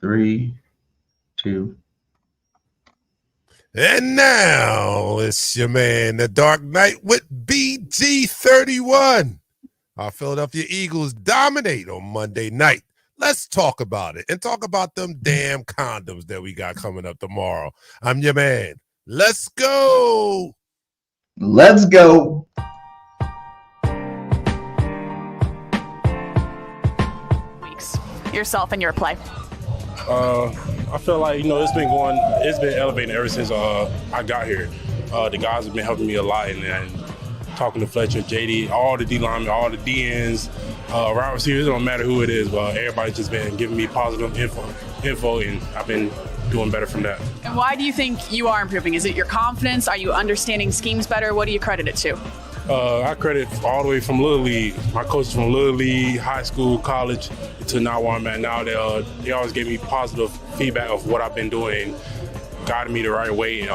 3, 2. And now it's your man, the Dark Knight with BG31. Our Philadelphia Eagles dominate on Monday night. Let's talk about it and talk about them damn condoms that we got coming up tomorrow. I'm your man. Let's go. Let's go. Weeks. Yourself and your play. I feel like, it's been elevating ever since I got here. The guys have been helping me a lot, and talking to Fletcher, JD, all the D linemen, all the DNs, wide receivers, it don't matter who it is, but everybody's just been giving me positive info, and I've been doing better from that. And why do you think you are improving? Is it your confidence? Are you understanding schemes better? What do you credit it to? I credit all the way from Little League. My coaches from Little League, high school, college, to now where I'm at now. They always give me positive feedback of what I've been doing, guiding me the right way. And,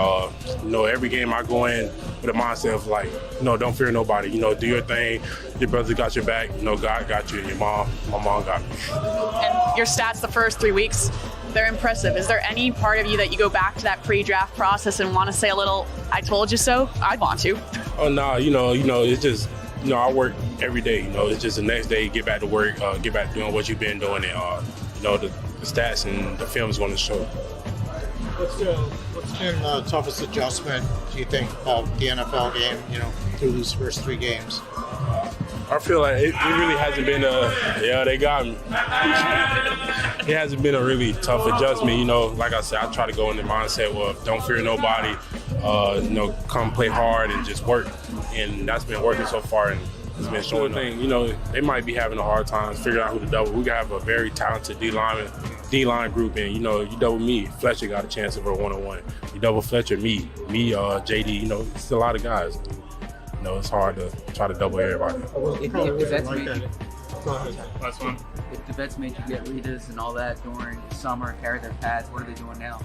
every game I go in with a mindset of like, don't fear nobody. Do your thing. Your brother got your back. God got you. And my mom got me. And your stats the first 3 weeks, they're impressive. Is there any part of you that you go back to that pre-draft process and want to say a little, I told you so? I'd want to. Oh, no, it's just, I work every day. It's just the next day, get back to work, get back to doing what you've been doing. And, the stats and the film is going to show. What's been the toughest adjustment, do you think, about the NFL game, through these first 3 games? I feel like it really hasn't been they got me. It hasn't been a really tough adjustment. Like I said, I try to go in the mindset of don't fear nobody, come play hard and just work. And that's been working so far, and it's been showing thing. They might be having a hard time figuring out who to double. We have a very talented D-line group, and you double me, Fletcher got a chance of a one-on-one. You double Fletcher, me, JD, it's a lot of guys. It's hard to try to double everybody. If the vets made you get readers and all that during summer, carry their pads, what are they doing now?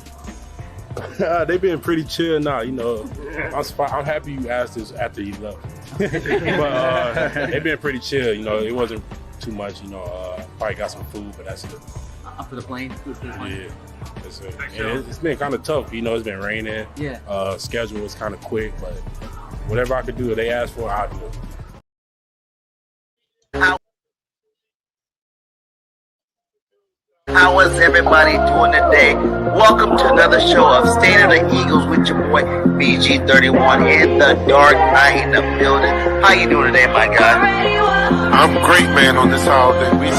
They've been pretty chill now. I'm happy you asked this after you left. But they've been pretty chill. It wasn't too much. Probably got some food, but that's it. Up for the plane? Yeah, that's it. It's been kind of tough. It's been raining. Yeah. Schedule was kind of quick, but whatever I could do, if they asked for, I'll do it. How is everybody doing today? Welcome to another show of State of the Eagles with your boy BG31 and the Dark Knight in the building. How you doing today, my guy? I'm great, man, on this holiday week.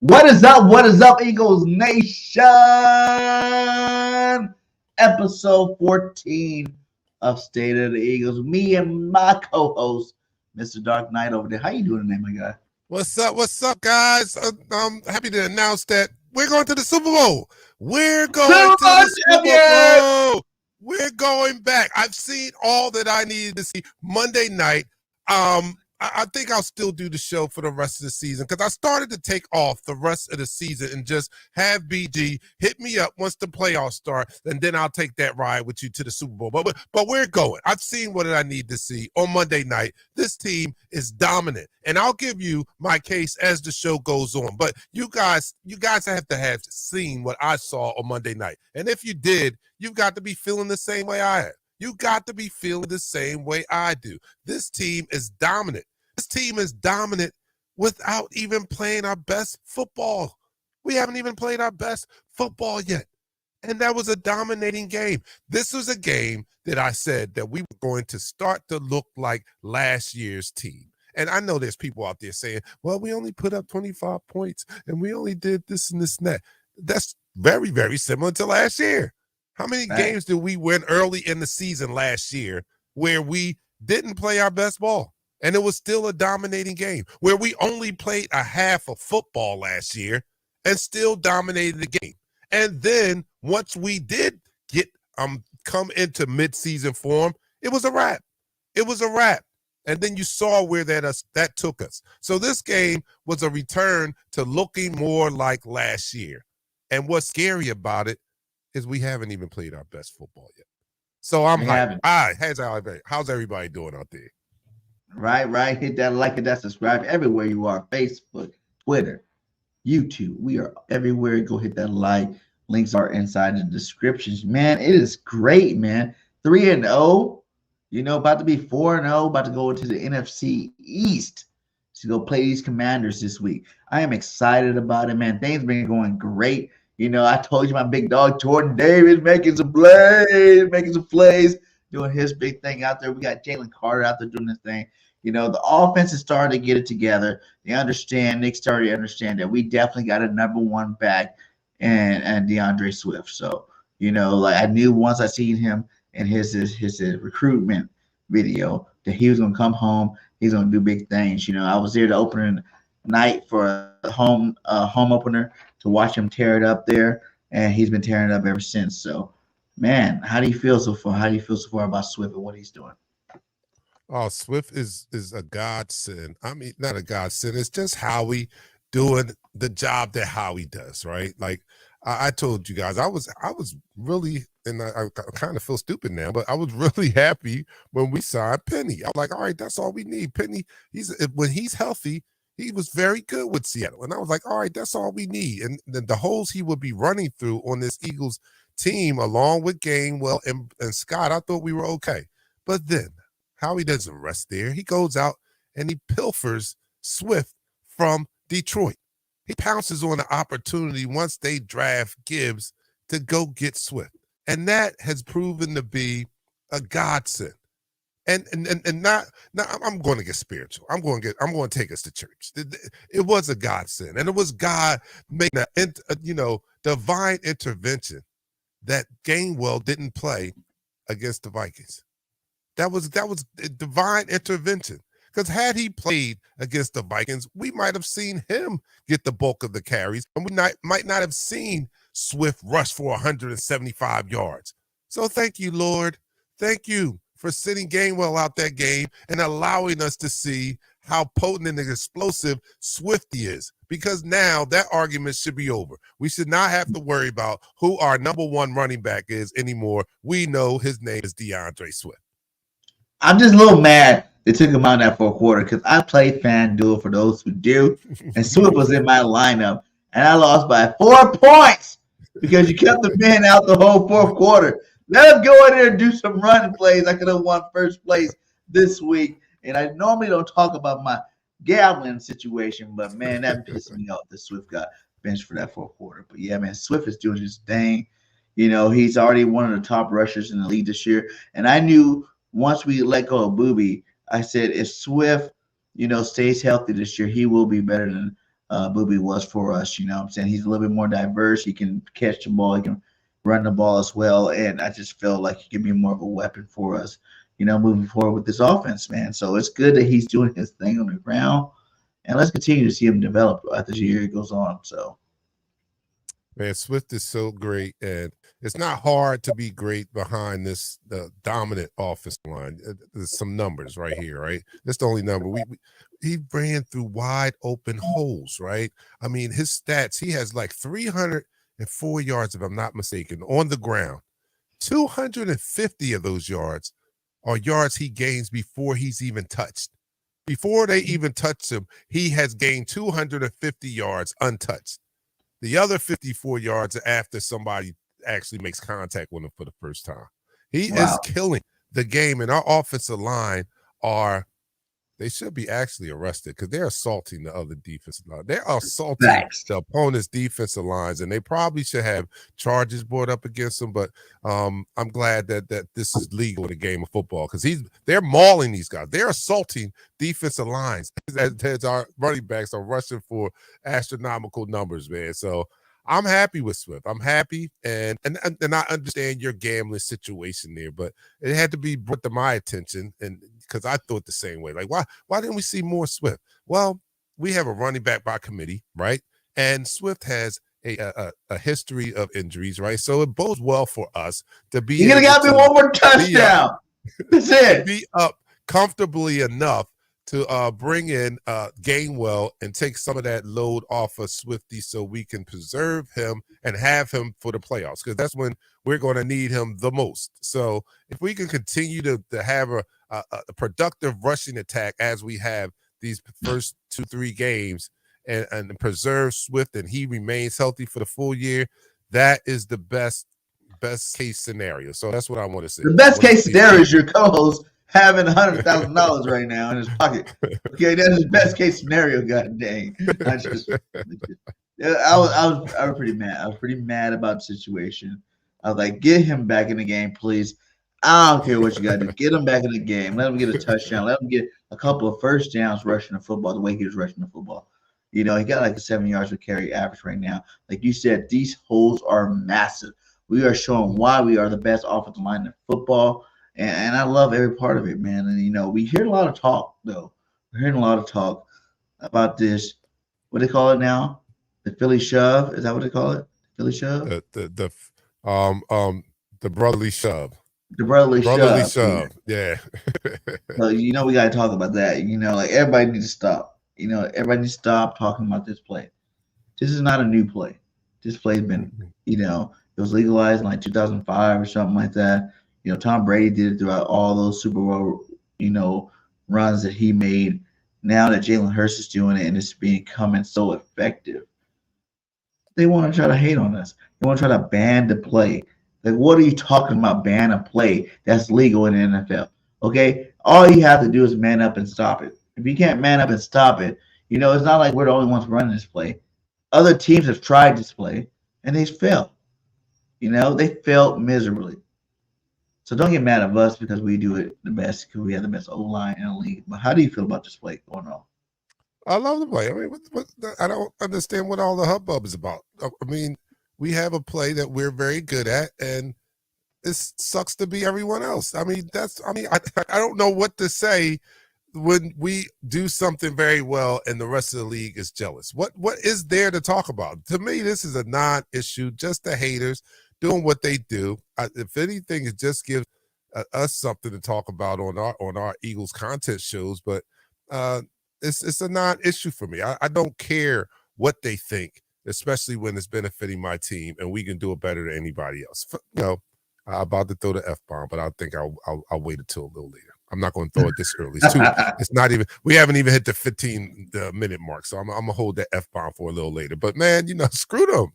What is up? What is up, Eagles Nation? Episode 14 of State of the Eagles. Me and my co-host, Mr. Dark Knight over there. How you doing today, my guy? What's up, guys? I'm happy to announce that we're going to the Super Bowl. We're going to the Super going back. I've seen all that I needed to see Monday night. I think I'll still do the show for the rest of the season because I started to take off the rest of the season and just have BG hit me up once the playoffs start, and then I'll take that ride with you to the Super Bowl. But we're going. I've seen what I need to see on Monday night. This team is dominant, and I'll give you my case as the show goes on. But you guys have to have seen what I saw on Monday night, and if you did, you've got to be feeling the same way I am. You got to be feeling the same way I do. This team is dominant. This team is dominant without even playing our best football. We haven't even played our best football yet. And that was a dominating game. This was a game that I said that we were going to start to look like last year's team. And I know there's people out there saying, well, we only put up 25 points and we only did this and this and that. That's very, very similar to last year. How many games did we win early in the season last year where we didn't play our best ball? And it was still a dominating game where we only played a half of football last year and still dominated the game. And then once we did get come into midseason form, it was a wrap. It was a wrap. And then you saw where that took us. So this game was a return to looking more like last year. And what's scary about it is we haven't even played our best football yet. So I'm hyped. All right, how's everybody doing out there? Right. Hit that like and that subscribe everywhere you are. Facebook, Twitter, YouTube. We are everywhere. Go hit that like. Links are inside the descriptions. Man, it is great, man. 3-0. About to be 4-0. About to go into the NFC East to go play these Commanders this week. I am excited about it, man. Things been going great. I told you my big dog Jordan Davis making some plays, doing his big thing out there. We got Jalen Carter out there doing this thing. The offense is starting to get it together. Nick's starting to understand that we definitely got a number one back and Andreswift. So, I knew once I seen him in his recruitment video that he was going to come home. He's going to do big things. I was there to opening night for a home opener to watch him tear it up there, and he's been tearing it up ever since. So, man, how do you feel so far? How do you feel so far about Swift and what he's doing? Oh, Swift is a godsend. I mean, not a godsend. It's just Howie doing the job that Howie does, right? Like I told you guys, I was really, and I kind of feel stupid now, but I was really happy when we signed Penny. I was like, all right, that's all we need. Penny, when he's healthy, he was very good with Seattle. And I was like, all right, that's all we need. And the holes he would be running through on this Eagles team, along with Gainwell and Scott, I thought we were okay. But then Howie doesn't rest there. He goes out and he pilfers Swift from Detroit. He pounces on the opportunity once they draft Gibbs to go get Swift. And that has proven to be a godsend. And not I'm going to get spiritual. I'm going to take us to church. It was a godsend. And it was God making divine intervention that Gainwell didn't play against the Vikings. That was divine intervention. Because had he played against the Vikings, we might have seen him get the bulk of the carries, and we might not have seen Swift rush for 175 yards. So thank you, Lord. Thank you for sending Gainwell out that game and allowing us to see how potent and explosive Swifty is. Because now that argument should be over. We should not have to worry about who our number one running back is anymore. We know his name is Andreswift. I'm just a little mad they took him out in that fourth quarter because I played FanDuel for those who do, and Swift was in my lineup, and I lost by 4 points because you kept the man out the whole fourth quarter. Let him go in there and do some running plays. I could have won first place this week, and I normally don't talk about my gambling situation, but, man, that pissed me off that Swift got benched for that fourth quarter. But, yeah, man, Swift is doing his thing. He's already one of the top rushers in the league this year, and I knew once we let go of Boobie, I said if Swift, stays healthy this year, he will be better than Boobie was for us. I'm saying? He's a little bit more diverse. He can catch the ball. He can run the ball as well. And I just feel like he can be more of a weapon for us, moving forward with this offense, man. So it's good that he's doing his thing on the ground. And let's continue to see him develop as the year goes on. So. Man, Swift is so great, and it's not hard to be great behind the dominant offensive line. There's some numbers right here, right? That's the only number. He ran through wide open holes, right? I mean, his stats, he has like 304 yards, if I'm not mistaken, on the ground. 250 of those yards are yards he gains before he's even touched. Before they even touch him, he has gained 250 yards untouched. The other 54 yards are after somebody actually makes contact with him for the first time. He is killing the game, and our offensive line they should be actually arrested because they're assaulting the other defensive line. They're assaulting the opponent's defensive lines, and they probably should have charges brought up against them. But I'm glad that this is legal in the game of football because they're mauling these guys. They're assaulting defensive lines as our running backs are rushing for astronomical numbers, man. So I'm happy with Swift. I'm happy, and I understand your gambling situation there, but it had to be brought to my attention, and because I thought the same way. Like, why didn't we see more Swift? Well, we have a running back by committee, right? And Swift has a history of injuries, right? So it bodes well for us to be. You're gonna get me one more touchdown. That's it. Be up comfortably enough to bring in Gainwell and take some of that load off of Swifty so we can preserve him and have him for the playoffs because that's when we're going to need him the most. So if we can continue to have a productive rushing attack as we have these first 2-3 games and preserve Swift and he remains healthy for the full year, that is the best case scenario. So that's what I want to say. The best case scenario is your co-host having $100,000 right now in his pocket. Okay, that's his best case scenario. God dang! I was pretty mad. I was pretty mad about the situation. I was like, get him back in the game, please. I don't care what you got to do. Get him back in the game. Let him get a touchdown. Let him get a couple of first downs rushing the football the way he was rushing the football. You know, he got like a 7 yards per carry average right now. Like you said, these holes are massive. We are showing why we are the best offensive line in football. And I love every part of it, man. And, you know, we hear a lot of talk, though. We're hearing a lot of talk about this. What do they call it now? The Philly shove? Is that what they call it? Philly shove? The brotherly shove. The brotherly shove. Yeah. So, you know, we got to talk about that. You know, like everybody needs to stop. You know, everybody needs to stop talking about this play. This is not a new play. This play's been, you know, it was legalized in like 2005 or something like that. You know, Tom Brady did it throughout all those Super Bowl, you know, runs that he made. Now that Jalen Hurts is doing it and it's becoming so effective, they want to try to hate on us. They want to try to ban the play. Like, what are you talking about, ban a play that's legal in the NFL? Okay? All you have to do is man up and stop it. If you can't man up and stop it, you know, it's not like we're the only ones running this play. Other teams have tried this play, and they failed. You know, they failed miserably. So don't get mad at us because we do it the best because we have the best O-line in the league. But how do you feel about this play going on? I love the play. I mean, I don't understand what all the hubbub is about. I mean, we have a play that we're very good at, and it sucks to be everyone else. I mean, I don't know what to say when we do something very well and the rest of the league is jealous. What is there to talk about? To me, this is a non-issue, just the haters doing what they do. If anything, it just gives us something to talk about on our Eagles content shows. But it's a non-issue for me. I don't care what they think, especially when it's benefiting my team and we can do it better than anybody else. You know, I'm about to throw the F-bomb, but I think I'll wait until a little later. I'm not going to throw it this early. It's not even. We haven't even hit the 15-minute mark, so I'm gonna hold that F-bomb for a little later. But man, you know, screw them.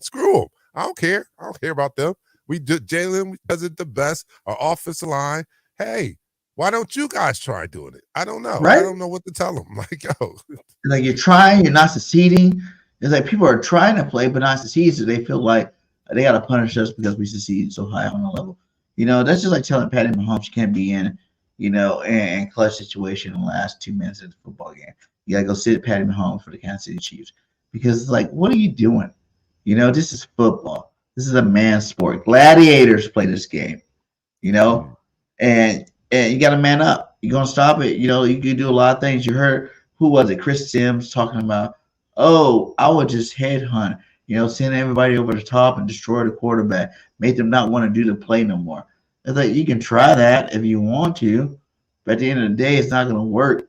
I don't care. I don't care about them. Jalen does it the best. Our offensive line. Hey, why don't you guys try doing it? I don't know. Right? I don't know what to tell them. Like, yo, like you're trying, you're not succeeding. It's like people are trying to play but not succeed, so they feel like they got to punish us because we succeed so high on the level. You know, that's just like telling Patty Mahomes she can't be in, you know, in clutch situation in the last 2 minutes of the football game. You got to go sit Patty Mahomes for the Kansas City Chiefs because it's like, what are you doing? You know, this is football. This is a man's sport. Gladiators play this game, you know, and you got to man up. You're going to stop it. You know, you can do a lot of things. You heard, who was it? Chris Sims talking about, oh, I would just headhunt Send everybody over the top and destroy the quarterback, make them not want to do the play no more. It's like you can try that if you want to, but at the end of the day, it's not going to work,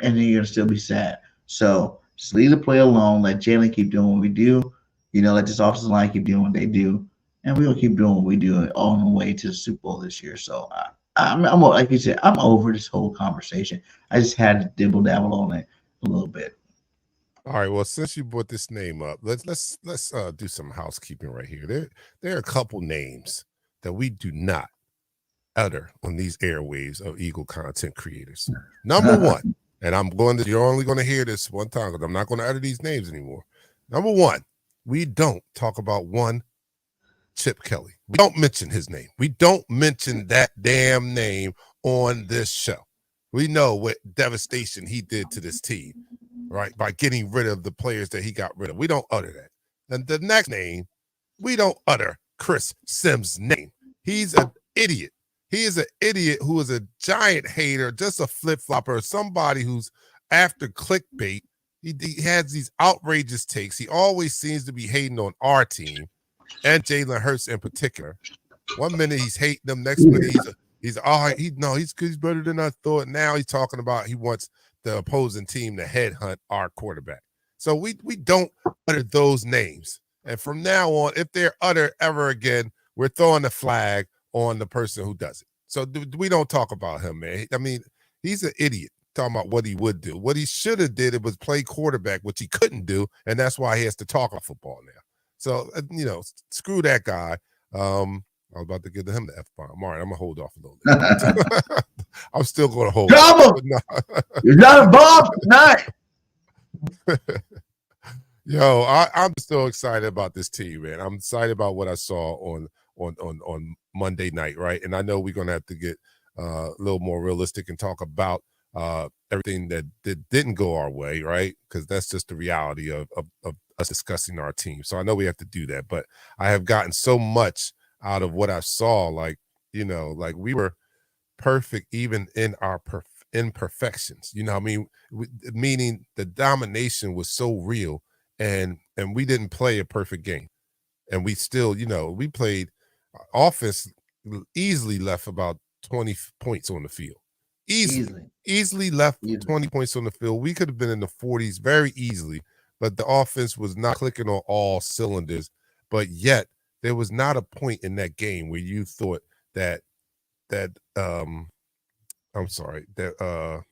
and then you're going to still be sad. So just leave the play alone. Let Jalen keep doing what we do. Let this offensive line keep doing what they do, and we'll keep doing what we do all the way to the Super Bowl this year. So I'm like you said, I'm over this whole conversation. I just had to dibble dabble on it a little bit. All right. Well, since you brought this name up, let's do some housekeeping right here. There are a couple names that we do not utter on these airwaves of Eagle content creators. Number one, and you're only going to hear this one time because I'm not going to utter these names anymore. Number one, we don't talk about one Chip Kelly. We don't mention his name. We don't mention that damn name on this show. We know what devastation he did to this team, right? By getting rid of the players that he got rid of. We don't utter that. And the next name, we don't utter Chris Sims' name. He's an idiot. He is an idiot who is a giant hater, just a flip-flopper, somebody who's after clickbait. He has these outrageous takes. He always seems to be hating on our team and Jalen Hurts in particular. 1 minute he's hating them, next minute he's better than I thought. Now he's talking about he wants the opposing team to headhunt our quarterback. So we don't utter those names. And from now on, if they're uttered ever again, we're throwing the flag on the person who does it. So we don't talk about him, man. I mean, he's an idiot talking about what he would do. What he should have did was play quarterback, which he couldn't do, and that's why he has to talk about football now. So, screw that guy. I was about to give him the F-bomb. All right, I'm going to hold off a little bit. I'm still going to hold off. You're not a bomb tonight. Yo, I'm still excited about this team, man. I'm excited about what I saw on Monday night, right? And I know we're going to have to get a little more realistic and talk about everything that didn't go our way, right? Because that's just the reality of us discussing our team. So I know we have to do that, but I have gotten so much out of what I saw, like we were perfect even in our imperfections. I mean, meaning the domination was so real, and we didn't play a perfect game, and we still, we played offense easily left about 20 points on the field. Easily left 20 points on the field. We could have been in the 40s very easily, but the offense was not clicking on all cylinders. But yet there was not a point in that game where you thought that I'm sorry, who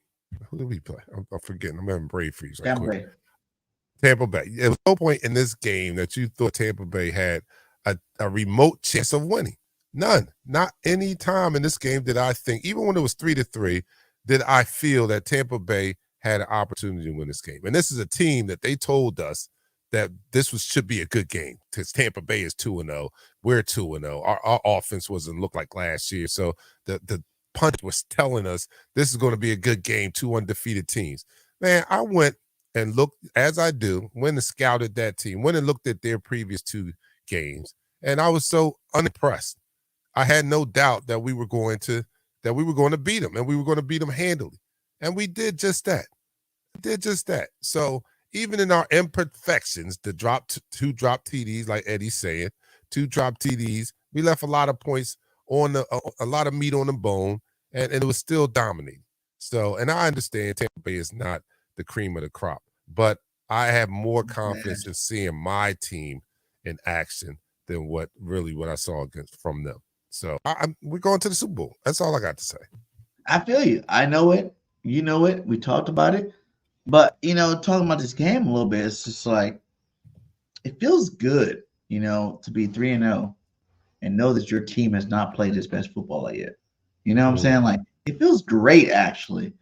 did we play? I'm forgetting. I'm having brain freeze. Tampa Bay. There was no point in this game that you thought Tampa Bay had a remote chance of winning. None. Not any time in this game did I think, even when it was 3-3, did I feel that Tampa Bay had an opportunity to win this game. And this is a team that they told us that should be a good game because Tampa Bay is 2-0. We're 2-0. Our offense wasn't look like last year. So the punch was telling us this is going to be a good game, 2 undefeated teams. Man, I went and looked, as I do, went and scouted that team, went and looked at their previous 2 games, and I was so unimpressed. I had no doubt that we were going to beat them, and we were going to beat them handily. And we did just that. So even in our imperfections, the two drop TDs, like Eddie's saying, 2 drop TDs, we left a lot of points on a lot of meat on the bone, and it was still dominating. So, and I understand Tampa Bay is not the cream of the crop, but I have more confidence in seeing my team in action than what I saw from them. So we're going to the Super Bowl. That's all I got to say. I feel you. I know it. You know it. We talked about it. But, talking about this game a little bit, it's just like, it feels good, to be 3-0 and know that your team has not played its best football yet. You know what I'm saying? Like, it feels great, actually,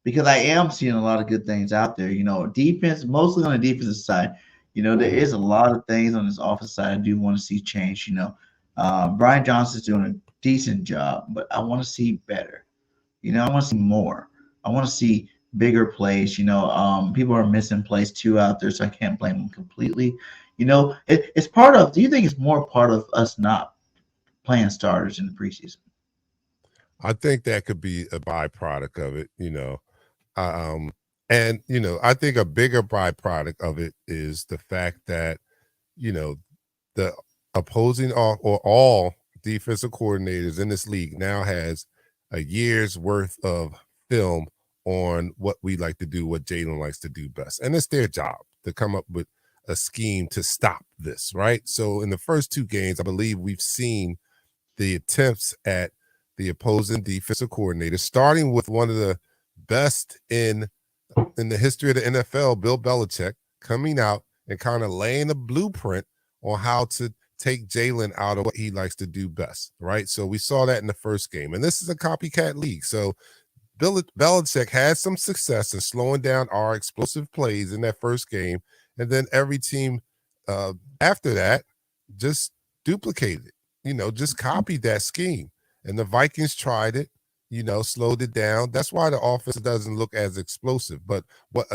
because I am seeing a lot of good things out there. Defense, mostly on the defensive side, there is a lot of things on this offensive side I do want to see change. Brian Johnson's doing a decent job, but I want to see better. I want to see more. I want to see bigger plays. People are missing plays too out there, so I can't blame them completely. It's part of. Do you think it's more part of us not playing starters in the preseason? I think that could be a byproduct of it. And I think a bigger byproduct of it is the fact that you know, the opposing or all defensive coordinators in this league now has a year's worth of film on what we like to do, what Jalen likes to do best. And it's their job to come up with a scheme to stop this, right? So in the first two games, I believe we've seen the attempts at the opposing defensive coordinator, starting with one of the best in the history of the NFL, Bill Belichick, coming out and kind of laying a blueprint on how to take Jalen out of what he likes to do best, right? So we saw that in the first game. And this is a copycat league. So Belichick had some success in slowing down our explosive plays in that first game. And then every team after that just duplicated it, just copied that scheme. And the Vikings tried it, slowed it down. That's why the offense doesn't look as explosive. But what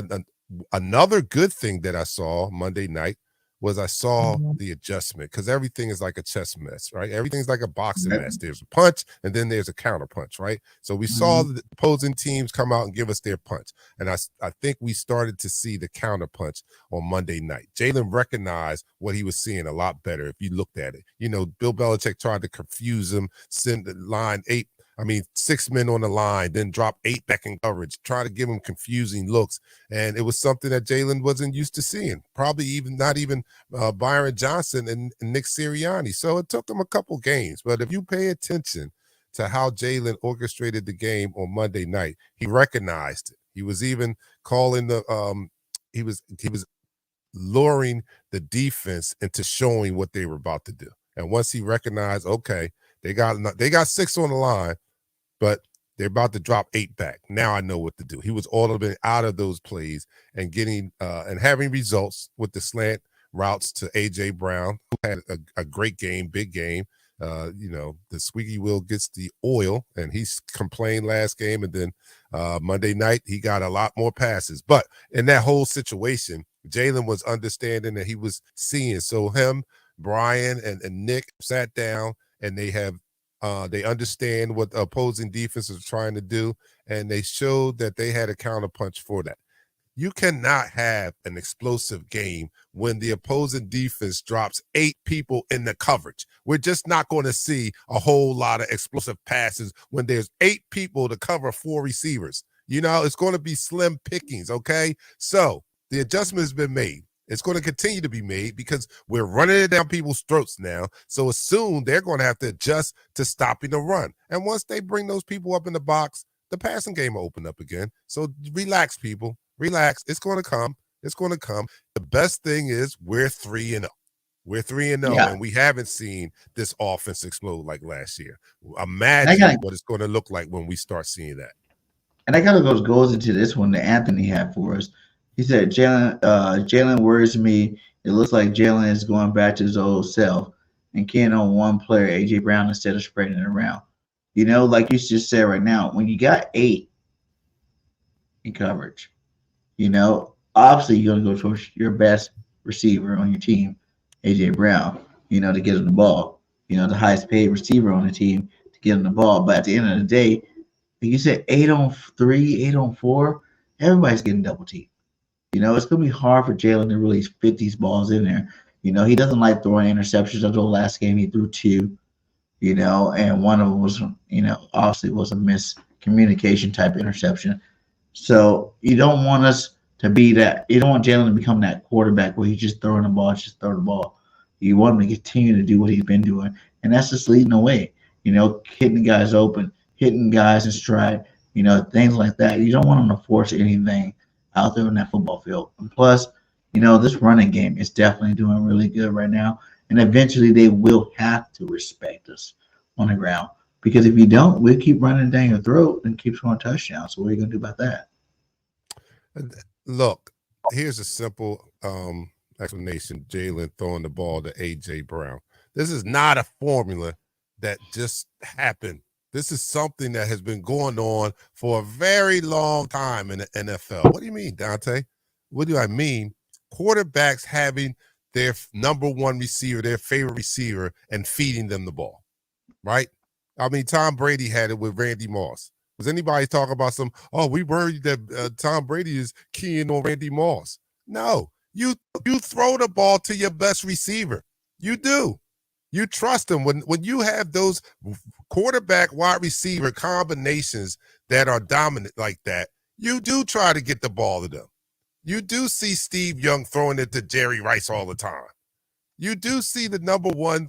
another good thing that I saw Monday night was I saw the adjustment, because everything is like a chess match, right? Everything's like a boxing match. There's a punch and then there's a counter punch, right? So we saw the opposing teams come out and give us their punch. And I think we started to see the counter punch on Monday night. Jalen recognized what he was seeing a lot better if you looked at it. Bill Belichick tried to confuse him, send the line 6 men on the line, then drop 8 back in coverage, try to give him confusing looks. And it was something that Jalen wasn't used to seeing, probably not even Byron Johnson and Nick Sirianni. So it took him a couple games. But if you pay attention to how Jalen orchestrated the game on Monday night, he recognized it. He was even calling he was luring the defense into showing what they were about to do. And once he recognized, okay, they got 6 on the line, but they're about to drop 8 back. Now I know what to do. He was audible out of those plays and getting and having results with the slant routes to A.J. Brown, who had a great game, big game. The squeaky wheel gets the oil, and he's complained last game. And then Monday night, he got a lot more passes. But in that whole situation, Jalen was understanding that he was seeing. So him, Brian, and Nick sat down, and they understand what the opposing defense is trying to do, and they showed that they had a counterpunch for that. You cannot have an explosive game when the opposing defense drops 8 people in the coverage. We're just not going to see a whole lot of explosive passes when there's 8 people to cover 4 receivers. It's going to be slim pickings, okay? So the adjustment has been made. It's going to continue to be made because we're running it down people's throats now. So soon they're going to have to adjust to stopping the run. And once they bring those people up in the box, the passing game will open up again. So relax, people. Relax. It's going to come. It's going to come. The best thing is we're 3-0. We're 3-0, and we haven't seen this offense explode like last year. Imagine what it's going to look like when we start seeing that. And I kind of goes into this one that Anthony had for us. He said, Jalen worries me. It looks like Jalen is going back to his old self and keying on one player, A.J. Brown, instead of spreading it around. Like you just said right now, when you got 8 in coverage, obviously you're going to go towards your best receiver on your team, A.J. Brown, to get him the ball. The highest paid receiver on the team to get him the ball. But at the end of the day, like you said, 8 on 3, 8 on 4, everybody's getting double teamed. It's going to be hard for Jalen to really fit these balls in there. He doesn't like throwing interceptions. Until last game, he threw 2, and one of them was, obviously was a miscommunication type interception. So you don't want us to be that. You don't want Jalen to become that quarterback where he's just throwing the ball, just throw the ball. You want him to continue to do what he's been doing, and that's just leading the way. Hitting guys open, hitting guys in stride, things like that. You don't want him to force anything out there in that football field. And plus, this running game is definitely doing really good right now. And eventually they will have to respect us on the ground. Because if you don't, we'll keep running down your throat and keep scoring touchdowns. So what are you going to do about that? Look, here's a simple explanation. Jalen throwing the ball to A.J. Brown. This is not a formula that just happened. This is something that has been going on for a very long time in the NFL. What do you mean, Dante? What do I mean? Quarterbacks having their number one receiver, their favorite receiver, and feeding them the ball, right? Tom Brady had it with Randy Moss. Was anybody talking about we worried that Tom Brady is keying on Randy Moss? No, You throw the ball to your best receiver. You do. You trust him. When you have those quarterback wide receiver combinations that are dominant like that, you do try to get the ball to them. You do see Steve Young throwing it to Jerry Rice all the time. You do see the number one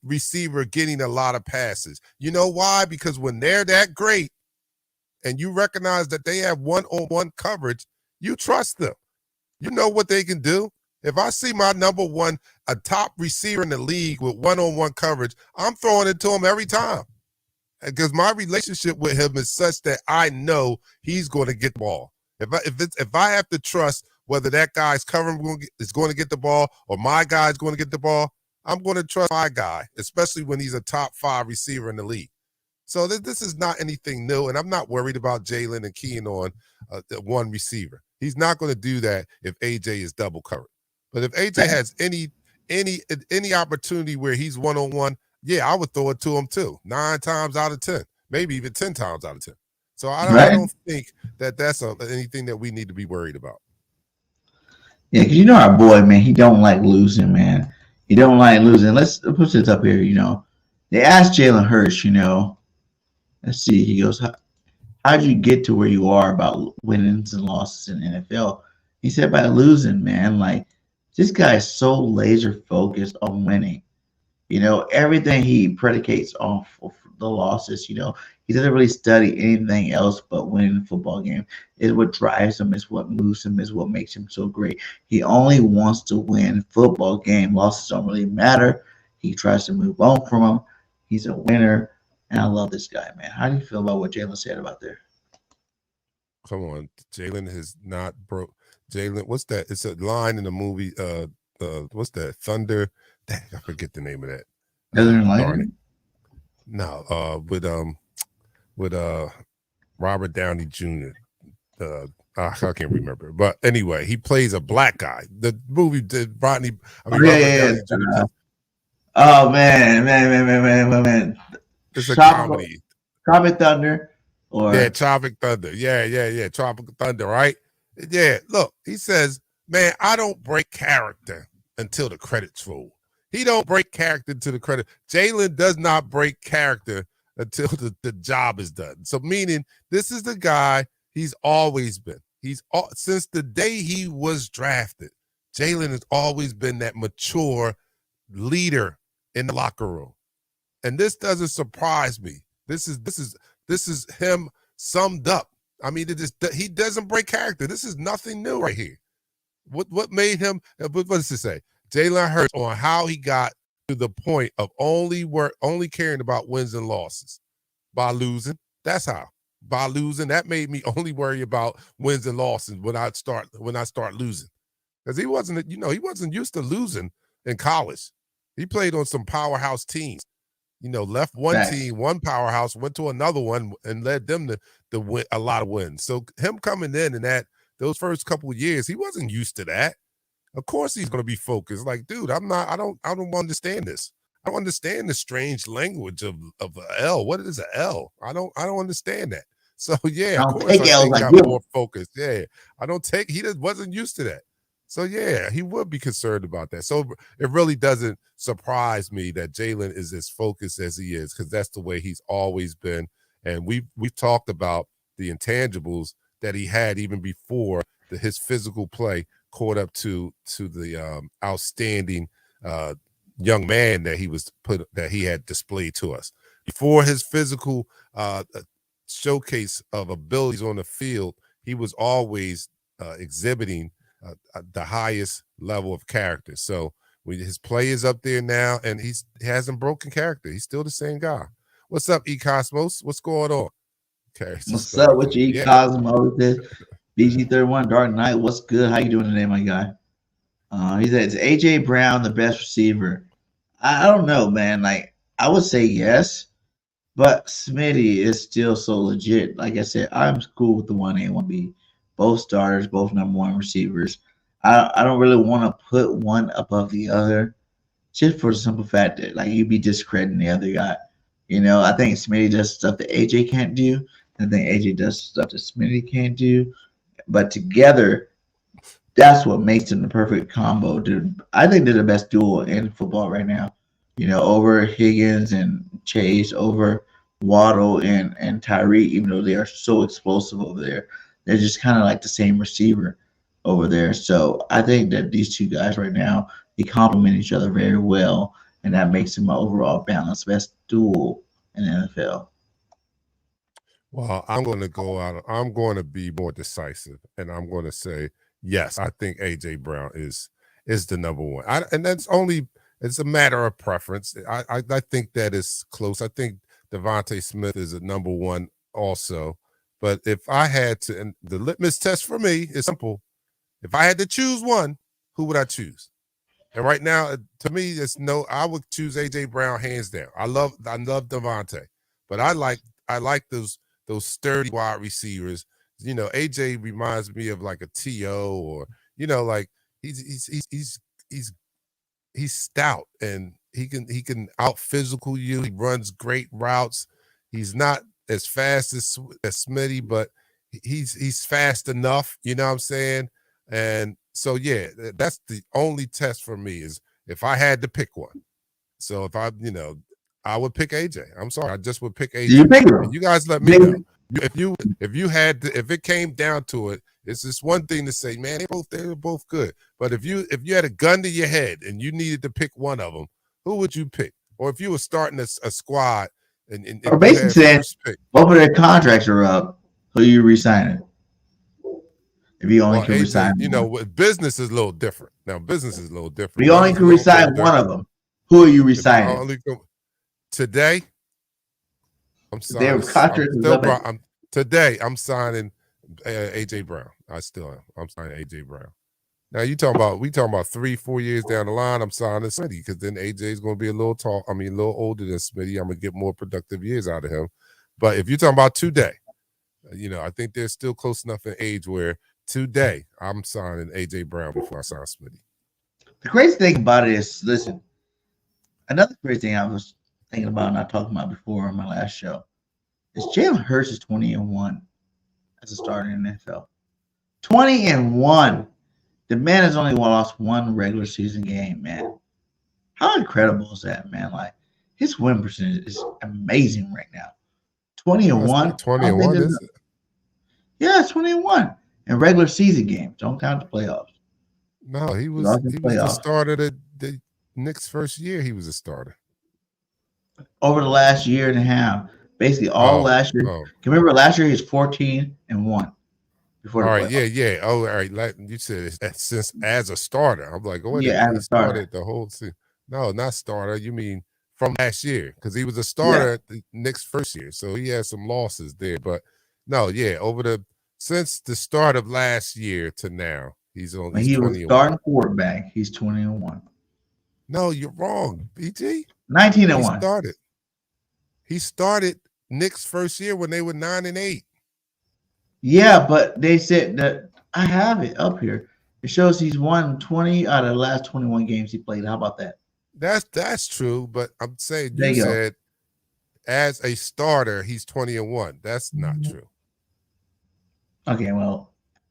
receiver getting a lot of passes. You know why? Because when they're that great and you recognize that they have one-on-one coverage, you trust them. You know what they can do. If I see my number one, a top receiver in the league with one-on-one coverage, I'm throwing it to him every time. Because my relationship with him is such that I know he's going to get the ball. If I have to trust whether that guy's covering is going to get the ball or my guy's going to get the ball, I'm going to trust my guy, especially when he's a top 5 receiver in the league. So this is not anything new, and I'm not worried about Jalen and keying on one receiver. He's not going to do that if AJ is double covered. But if AJ has any opportunity where he's one-on-one, yeah, I would throw it to him too. 9 times out of 10, maybe even 10 times out of 10. So I don't think that's anything that we need to be worried about. Yeah, because you know our boy, man, he don't like losing, man. He don't like losing. Let's put this up here, They asked Jalen Hurts, let's see. He goes, how'd you get to where you are about winnings and losses in the NFL? He said by losing, man. Like, this guy is so laser focused on winning. Everything he predicates on for the losses, he doesn't really study anything else but winning the football game. Is what drives him, is what moves him, is what makes him so great. He only wants to win football game. Losses don't really matter. He tries to move on from them. He's a winner, and I love this guy, man. How do you feel about what Jalen said about there? Come on, Jalen has not broke. Jalen, what's that? It's a line in the movie. What's that? Thunder. Dang, I forget the name of that. Darn it. No, with Robert Downey Jr. I can't remember, but anyway, he plays a black guy. The movie did Rodney. Oh man. It's a comedy. Tropic Thunder, Tropic Thunder. Yeah. Tropic Thunder, right? Yeah. Look, he says, man, I don't break character until the credits roll. He don't break character until the credit. Jalen does not break character until the job is done. So meaning this is the guy he's always been. Since the day he was drafted, Jalen has always been that mature leader in the locker room. And this doesn't surprise me. This is him summed up. I mean, he doesn't break character. This is nothing new right here. What made him, what does it say? Jalen Hurts on how he got to the point of only caring about wins and losses by losing. That's how. By losing, that made me only worry about wins and losses when I start losing. Because he wasn't used to losing in college. He played on some powerhouse teams. Left one team, one powerhouse, went to another one and led them to win a lot of wins. So him coming in and those first couple of years, he wasn't used to that. Of course he's going to be focused. Like, dude, I don't understand this. I don't understand the strange language of a L. What is an L? I don't understand that. So yeah, of course I got more focused. Yeah. He wasn't used to that. So yeah, he would be concerned about that. So it really doesn't surprise me that Jalen is as focused as he is, because that's the way he's always been. And we've talked about the intangibles that he had even before his physical play caught up to the outstanding young man that he had displayed to us. Before his physical showcase of abilities on the field, he was always exhibiting the highest level of character. So his play is up there now, and he hasn't broken character. He's still the same guy. What's up, E-Cosmos? What's going on? Okay. What's up with you, E-Cosmos? BG31 Dark Knight, what's good? How you doing today, my guy? He said, is AJ Brown the best receiver? I don't know, man. Like, I would say yes, but Smitty is still so legit. Like I said, I'm cool with the 1A, 1B. Both starters, both number one receivers. I don't really want to put one above the other, just for the simple fact that, like, you'd be discrediting the other guy. I think Smitty does stuff that AJ can't do. I think AJ does stuff that Smitty can't do. But together, that's what makes them the perfect combo. Dude, I think they're the best duo in football right now. Over Higgins and Chase, over Waddle and Tyree, even though they are so explosive over there. They're just kind of like the same receiver over there. So I think that these two guys right now, they complement each other very well, and that makes them an overall balanced best duo in the NFL. Well, I'm going to go out. I'm going to be more decisive, and I'm going to say yes. I think AJ Brown is the number one, and it's a matter of preference. I think that is close. I think Devontae Smith is a number one also, but if I had to, and the litmus test for me is simple. If I had to choose one, who would I choose? And right now, to me, I would choose AJ Brown hands down. I love Devontae, but I like those sturdy wide receivers. AJ reminds me of like a T.O. or like he's stout and he can out physical you. He runs great routes. He's not as fast as Smitty, but he's fast enough. You know what I'm saying? And so yeah, that's the only test for me is if I had to pick one. So if I would pick AJ. I'm sorry, I just would pick AJ. You pick him. And you guys let me know. If it came down to it, it's just one thing to say, man, they're both good. But if you had a gun to your head and you needed to pick one of them, who would you pick? Or if you were starting a squad and or basically saying both of their contracts are up, who you resigning? If you only can resign, business is a little different. Now, business is a little different. You only can resign one of them. Who are you resigning? Today, I'm signing. Today, I'm signing AJ Brown. I still am. I'm signing AJ Brown. Now we talking about 3-4 years down the line. I'm signing Smitty because then AJ is going to be a little older than Smitty. I'm going to get more productive years out of him. But if you're talking about today, I think they're still close enough in age where today I'm signing AJ Brown before I sign Smitty. The crazy thing about it is, listen, another crazy thing I was thinking about and I talked about before on my last show is Jalen Hurts is 20-1 as a starter in the NFL. 20-1. The man has only lost one regular season game, man. How incredible is that, man? Like, his win percentage is amazing right now. 20-1. 20-1, is it? Yeah, it's 20-1 in regular season games. Don't count the playoffs. No, he was the starter the Knicks' first year. He was a starter. Over the last year and a half, basically all last year. Can you remember last year he was 14-1 before the playoffs. Yeah. Oh, all right. Like you said, since as a starter, I'm like, oh, he started the whole season. No, not starter. You mean from last year? Because he was a starter at the Knicks' first year, so he had some losses there. But no, since the start of last year to now, he's was starting quarterback. He's 20-1. No, you're wrong, BG. 19-1. He started Knicks' first year when they were 9-8. Yeah, but they said that I have it up here. It shows he's won 20 out of the last 21 games he played. How about that? That's true, but I'm saying you said as a starter he's 20-1. That's not true. Okay, well,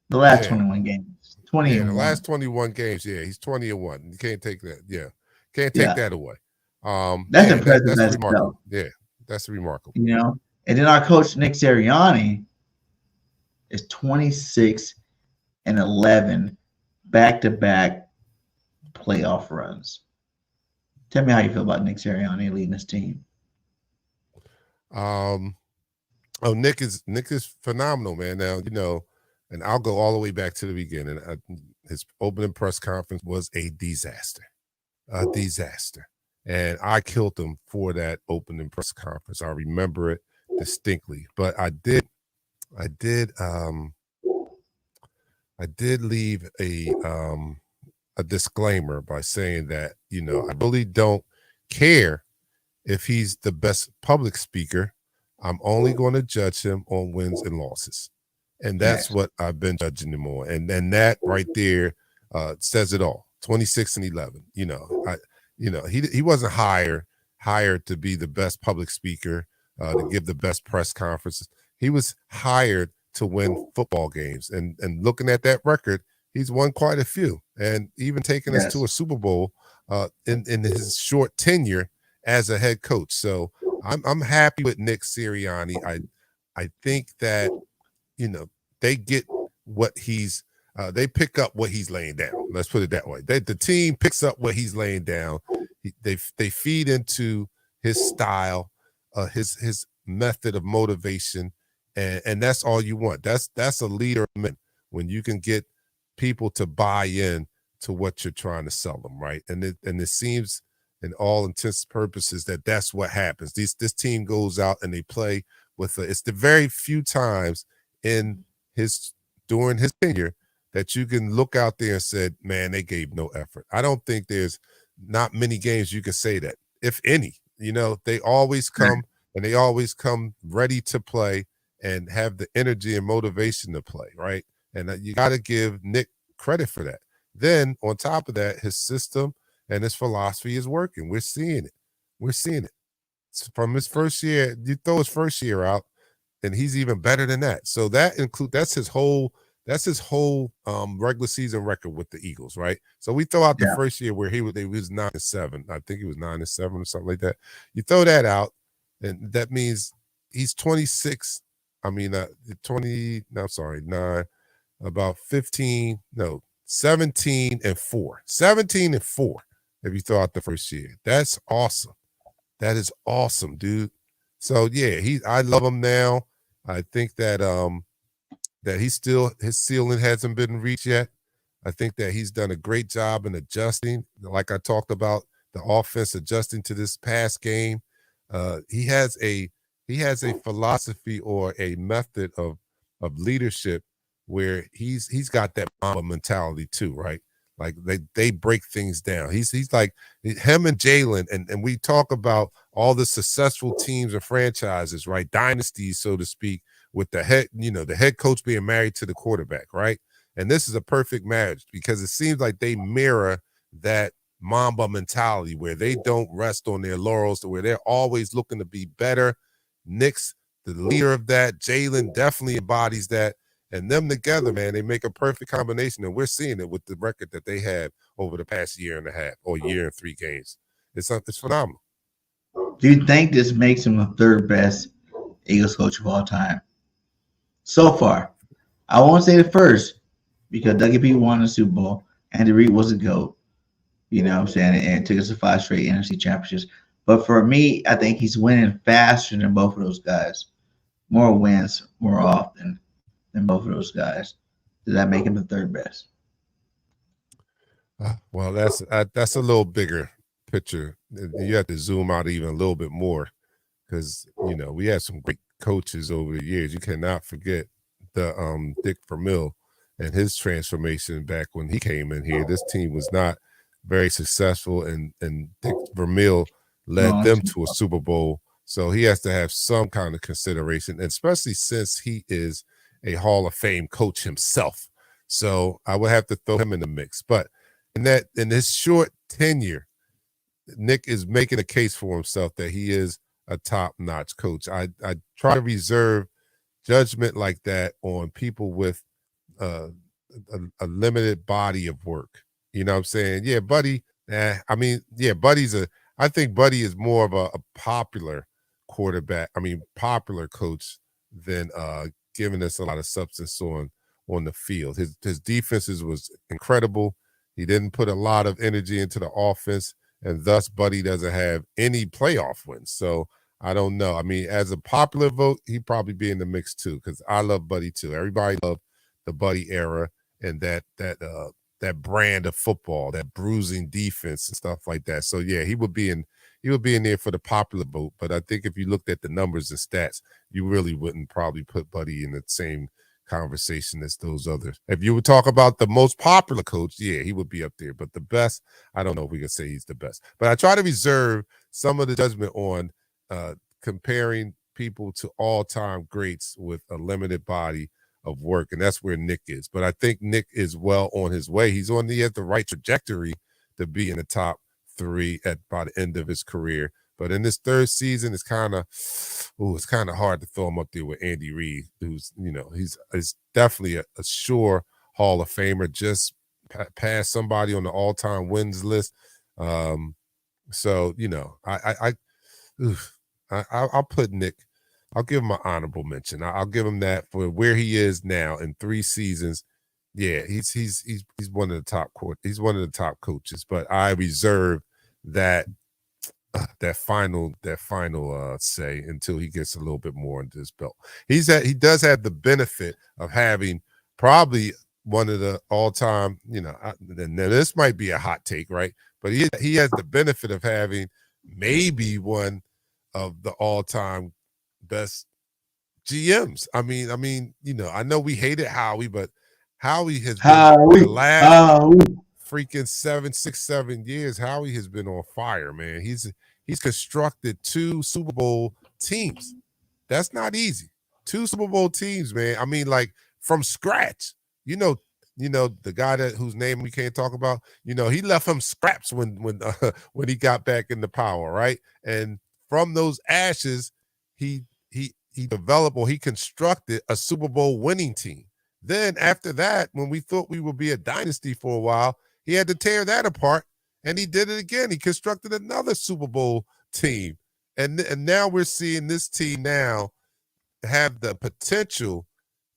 the last 21 games, 20. Yeah, the last 21 games. Yeah, he's 20-1. You can't take that. Yeah, can't take that away. That's impressive. That's remarkable. Yeah, that's remarkable. And then our coach Nick Sirianni is 26-11 back-to-back playoff runs. Tell me how you feel about Nick Sirianni leading this team. Nick is phenomenal, man. Now, and I'll go all the way back to the beginning. His opening press conference was a disaster. And I killed him for that opening press conference. I remember it distinctly. But I did leave a disclaimer by saying that, I really don't care if he's the best public speaker. I'm only going to judge him on wins and losses. And that's what I've been judging him on. And then that right there says it all. 26-11. He wasn't hired to be the best public speaker, to give the best press conferences. He was hired to win football games. And looking at that record, he's won quite a few, and even taking us to a Super Bowl in his short tenure as a head coach. So I'm happy with Nick Sirianni. I think that, you know, they get what he's they pick up what he's laying down. Let's put it that way. The team picks up what he's laying down. They feed into his style, his method of motivation, and that's all you want. That's a leader when you can get people to buy in to what you're trying to sell them, right? And it seems, in all intents and purposes, that's what happens. This team goes out and they play with it's the very few times during his tenure that you can look out there and said, man, they gave no effort. I don't think there's not many games you can say that, if any. You know, they always come and they always come ready to play and have the energy and motivation to play, right? And you got to give Nick credit for that. Then on top of that, his system and his philosophy is working. We're seeing it. We're seeing it. From his first year, you throw his first year out, and he's even better than that. So that's his whole regular season record with the Eagles, right? So we throw out the first year where he was 9-7. I think he was 9-7 or something like that. You throw that out, and that means he's 26. I mean, 20. No, I'm sorry, 9. About 15. No, 17-4. 17-4. If you throw out the first year, that's awesome. That is awesome, dude. So yeah, I love him now. I think that that his ceiling hasn't been reached yet. I think that he's done a great job in adjusting. Like I talked about, the offense adjusting to this past game. He has a philosophy or a method of leadership where he's got that Mamba mentality too, right? Like they break things down. He's like him and Jalen, and we talk about all the successful teams and franchises, right? Dynasties, so to speak, with the head coach being married to the quarterback, right? And this is a perfect marriage because it seems like they mirror that Mamba mentality where they don't rest on their laurels, where they're always looking to be better. Nick's the leader of that. Jalen definitely embodies that. And them together, man, they make a perfect combination. And we're seeing it with the record that they have over the past year and a half or year and 3 games. It's phenomenal. Do you think this makes him the third best Eagles coach of all time? So far. I won't say the first because Dougie P won the Super Bowl. Andy Reid was a GOAT. You know what I'm saying? And took us to 5 straight NFC championships. But for me, I think he's winning faster than both of those guys. More wins more often than both of those guys. Does that make him the third best? Well, that's a little bigger picture. You have to zoom out even a little bit more because, you know, we had some great coaches over the years. You cannot forget the Dick Vermeil and his transformation back when he came in here. This team was not very successful, and Dick Vermeil led them to a Super Bowl. So he has to have some kind of consideration, especially since he is a Hall of Fame coach himself. So I would have to throw him in the mix. But in his short tenure, Nick is making a case for himself that he is a top-notch coach. I try to reserve judgment like that on people with a limited body of work. You know what I'm saying? Yeah, Buddy. I think Buddy is more of a popular quarterback. Popular coach than giving us a lot of substance on the field. His defenses was incredible. He didn't put a lot of energy into the offense, and thus Buddy doesn't have any playoff wins. So I don't know. As a popular vote, he'd probably be in the mix too, because I love Buddy too. Everybody loved the Buddy era and that brand of football, that bruising defense and stuff like that. So yeah, he would be in there for the popular vote. But I think if you looked at the numbers and stats, you really wouldn't probably put Buddy in the same conversation as those others. If you would talk about the most popular coach, yeah, he would be up there. But the best, I don't know if we can say he's the best. But I try to reserve some of the judgment on comparing people to all-time greats with a limited body of work, and that's where Nick is. But I think Nick is well on his way. He has the right trajectory to be in the top 3 by the end of his career. But in this 3rd season, it's kind of hard to throw him up there with Andy Reid, who's, he's definitely a sure Hall of Famer, just passed somebody on the all-time wins list. So you know, I'll put Nick. I'll give him an honorable mention. I'll give him that for where he is now in 3 seasons. Yeah, he's one of the top he's one of the top coaches, but I reserve that final say until he gets a little bit more into his belt. He does have the benefit of having probably one of the all-time, you know, now this might be a hot take, right? But he has the benefit of having maybe one of the all-time best GMs. I mean, you know, I know we hated Howie, but Howie has been the last freaking 7 years. Howie has been on fire, man. He's constructed 2 Super Bowl teams. That's not easy. 2 Super Bowl teams, man. I mean, like from scratch. You know the guy whose name we can't talk about. You know, he left him scraps when he got back into power, right? And from those ashes, he developed, or he constructed a Super Bowl winning team. Then after that, when we thought we would be a dynasty for a while, he had to tear that apart, and he did it again. He constructed another Super Bowl team, and now we're seeing this team now have the potential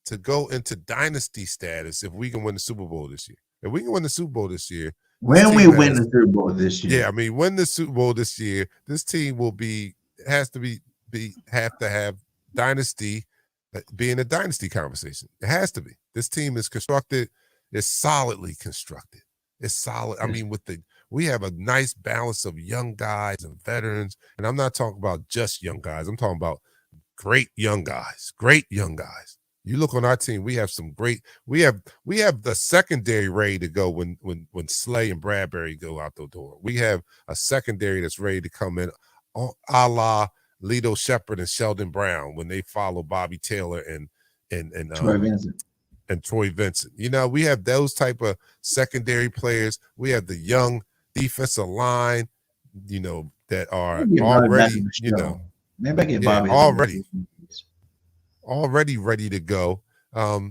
to go into dynasty status if we can win the Super Bowl this year. If we can win the Super Bowl this year, when we win the Super Bowl this year, yeah, I mean, win the Super Bowl this year, this team will have to have dynasty, be in a dynasty conversation. It has to be. This team is constructed. It's solidly constructed. It's solid. I mean, we have a nice balance of young guys and veterans, and I'm not talking about just young guys. I'm talking about great young guys. Great young guys. You look on our team, we have some great. We have the secondary ready to go when Slay and Bradbury go out the door. We have a secondary that's ready to come in, a la Lito Shepherd and Sheldon Brown when they follow Bobby Taylor and Troy Vincent. And Troy Vincent. You know, we have those type of secondary players. We have the young defensive line, you know, that are already, you know, maybe I get Bobby already ready to go.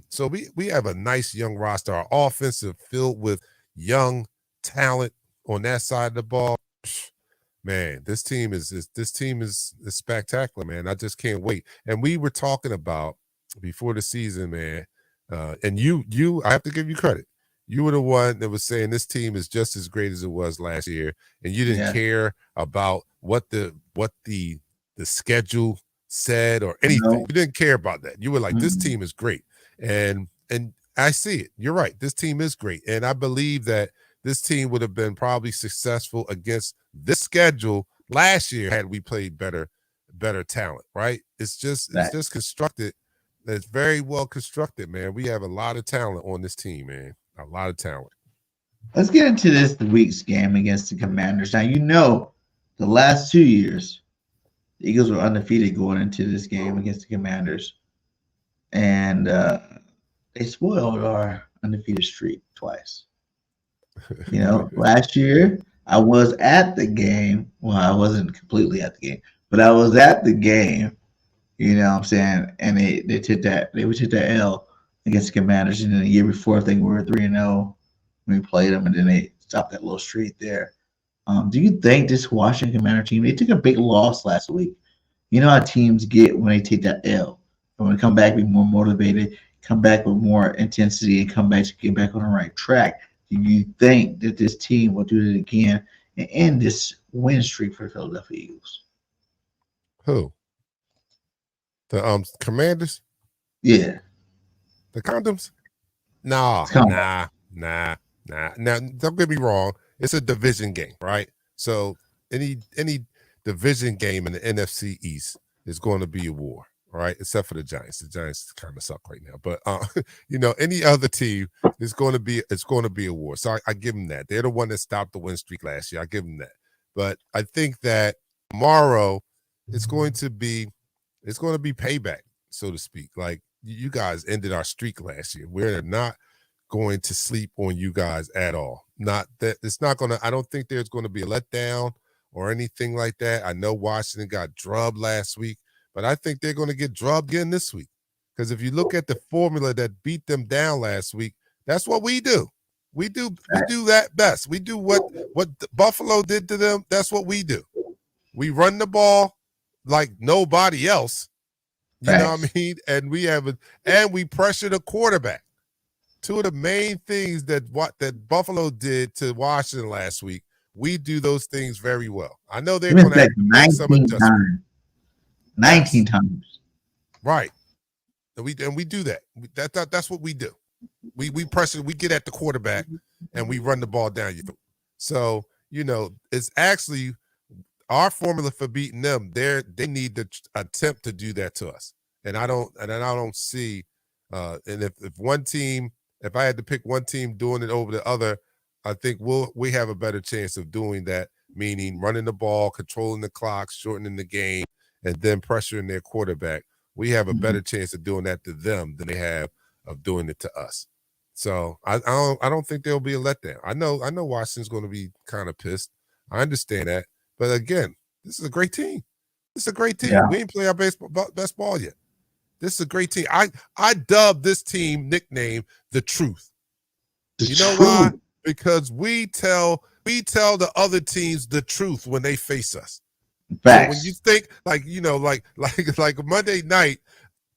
So we have a nice young roster. Our offensive filled with young talent on that side of the ball. Man, this team is spectacular, man. I just can't wait. And we were talking about before the season, man. And you, I have to give you credit. You were the one that was saying this team is just as great as it was last year, and you didn't care about what the schedule said or anything. No. You didn't care about that. You were like, this team is great, and I see it. You're right. This team is great, and I believe that this team would have been probably successful against this schedule last year had we played better talent. Right? It's just constructed. It's very well constructed, man. We have a lot of talent on this team, man. A lot of talent. Let's get into this week's game against the Commanders. Now, you know, the last 2 years, the Eagles were undefeated going into this game against the Commanders. And they spoiled our undefeated streak twice. You know, last year, I was at the game. Well, I wasn't completely at the game, but I was at the game. You know what I'm saying? And they took that L against the Commanders. And then the year before, I think we were 3-0 when we played them, and then they stopped that little streak there. Do you think this Washington Commander team, they took a big loss last week? You know how teams get when they take that L. And when they come back, be more motivated, come back with more intensity, and come back to get back on the right track. Do you think that this team will do it again and end this win streak for the Philadelphia Eagles? Who? The Commanders? Yeah. The Condoms? Nah. Now, don't get me wrong. It's a division game, right? So any division game in the NFC East is going to be a war, right? Except for the Giants. The Giants kind of suck right now. But you know, any other team is going to be a war. So I give them that. They're the one that stopped the win streak last year. I give them that. But I think that tomorrow it's going to be payback, so to speak. Like, you guys ended our streak last year. We're not going to sleep on you guys at all. Not that it's not going to, I don't think there's going to be a letdown or anything like that. I know Washington got drubbed last week, but I think they're going to get drubbed again this week. Because if you look at the formula that beat them down last week, That's what we do. We do that best. We do what Buffalo did to them. That's what we do. We run the ball like nobody else. You know what I mean? And we pressure the quarterback. Two of the main things that Buffalo did to Washington last week, we do those things very well. I know they're going to have to make some adjustments. 19 times. Right. And we do that. That's what we do. We pressure, we get at the quarterback and we run the ball down you. So, it's actually our formula for beating them. They need to attempt to do that to us. And I don't see and if I had to pick one team doing it over the other, I think we have a better chance of doing that, meaning running the ball, controlling the clock, shortening the game, and then pressuring their quarterback. We have a better chance of doing that to them than they have of doing it to us. So I don't think there'll be a letdown. I know Washington's going to be kind of pissed. I understand that. But again, this is a great team. This is a great team. Yeah. We ain't play our best ball yet. This is a great team. I dubbed this team nickname The Truth. You know why? Because we tell the other teams the truth when they face us. So when you think like Monday night,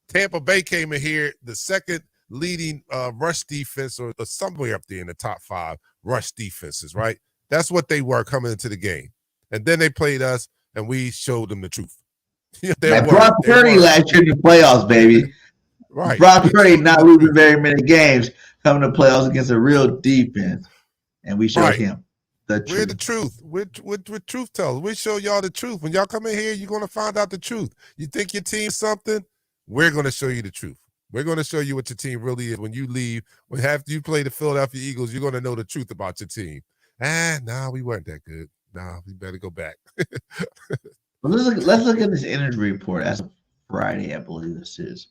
Tampa Bay came in here, the second leading rush defense or somewhere up there in the top 5 rush defenses, right? That's what they were coming into the game. And then they played us and we showed them the truth. Brock Purdy last year in the playoffs, baby. Right. Brock Purdy not losing very many games coming to playoffs against a real defense. And we showed him the truth. We're the truth. We're truth tellers. We show y'all the truth. When y'all come in here, you're going to find out the truth. You think your team's something? We're going to show you the truth. We're going to show you what your team really is. When you leave, after you play the Philadelphia Eagles, you're going to know the truth about your team. We weren't that good. We better go back. Let's look at this injury report as of Friday, I believe this is.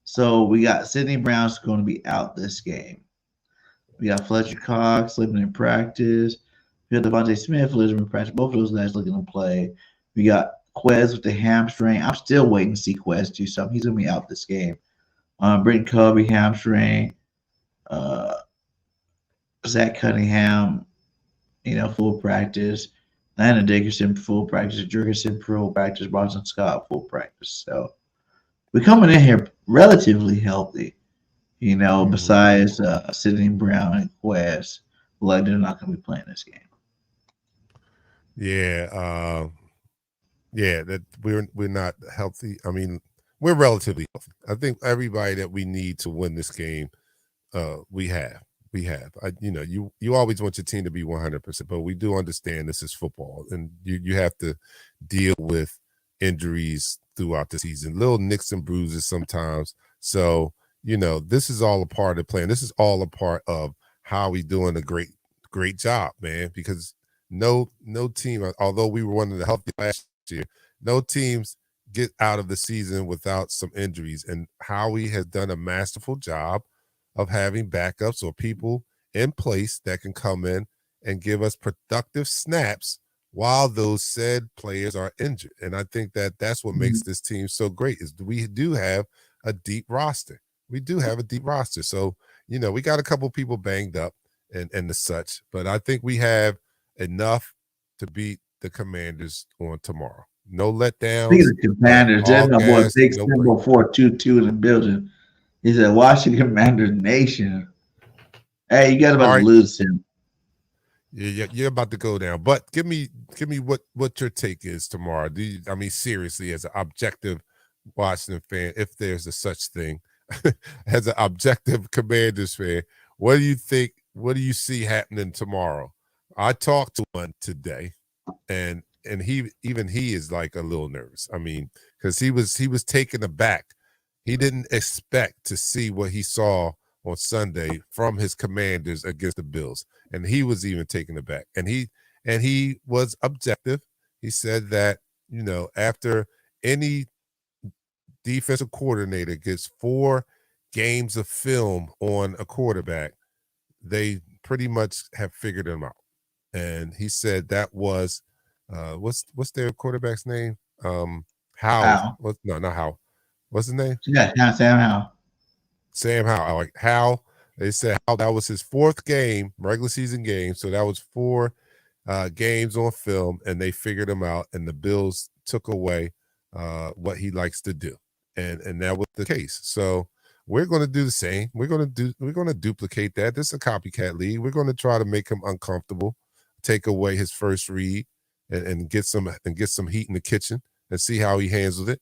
So we got Sidney Brown's going to be out this game. We got Fletcher Cox living in practice. We got Devontae Smith living in practice. Both of those guys looking to play. We got Quez with the hamstring. I'm still waiting to see Quez do something. He's going to be out this game. Britton Covey, hamstring. Zach Cunningham, full practice. Landon Dickerson, full practice. Jurgensen, full practice. Boston Scott, full practice. So we're coming in here relatively healthy, besides Sidney Brown and Quez. Like they're not going to be playing this game. Yeah. That we're not healthy. I mean, we're relatively healthy. I think everybody that we need to win this game, we have. You always want your team to be 100%, but we do understand this is football, and you have to deal with injuries throughout the season, little nicks and bruises sometimes. So, this is all a part of playing. This is all a part of how we doing a great job, man, because no team, although we were one of the healthy last year, no teams get out of the season without some injuries. And Howie has done a masterful job of having backups or people in place that can come in and give us productive snaps while those said players are injured. And I think that's what makes this team so great is we do have a deep roster. We do have a deep roster. So, we got a couple people banged up and the such, but I think we have enough to beat the Commanders on tomorrow. No letdowns. Speaking of Commanders, there's my boy Big Symbol 422 in the building. He said, Washington Commanders Nation. Hey, you guys about to lose him. Yeah, you're about to go down. But give me what your take is tomorrow. Seriously, as an objective Washington fan, if there's a such thing, as an objective Commanders fan, what do you think? What do you see happening tomorrow? I talked to one today, and he is like a little nervous. I mean, because he was taken aback. He didn't expect to see what he saw on Sunday from his Commanders against the Bills, and he was even taken aback. And he was objective. He said that after any defensive coordinator gets 4 games of film on a quarterback, they pretty much have figured him out. And he said that was what's their quarterback's name? Howell. Not Howell. What's his name? Yeah, Sam Howell. Sam Howell. Like Howell They said how that was his 4th game, regular season game. So that was 4 games on film, and they figured him out, and the Bills took away what he likes to do. And that was the case. So we're going to do the same. We're going to duplicate that. This is a copycat league. We're going to try to make him uncomfortable, take away his first read, and get some heat in the kitchen and see how he handles it.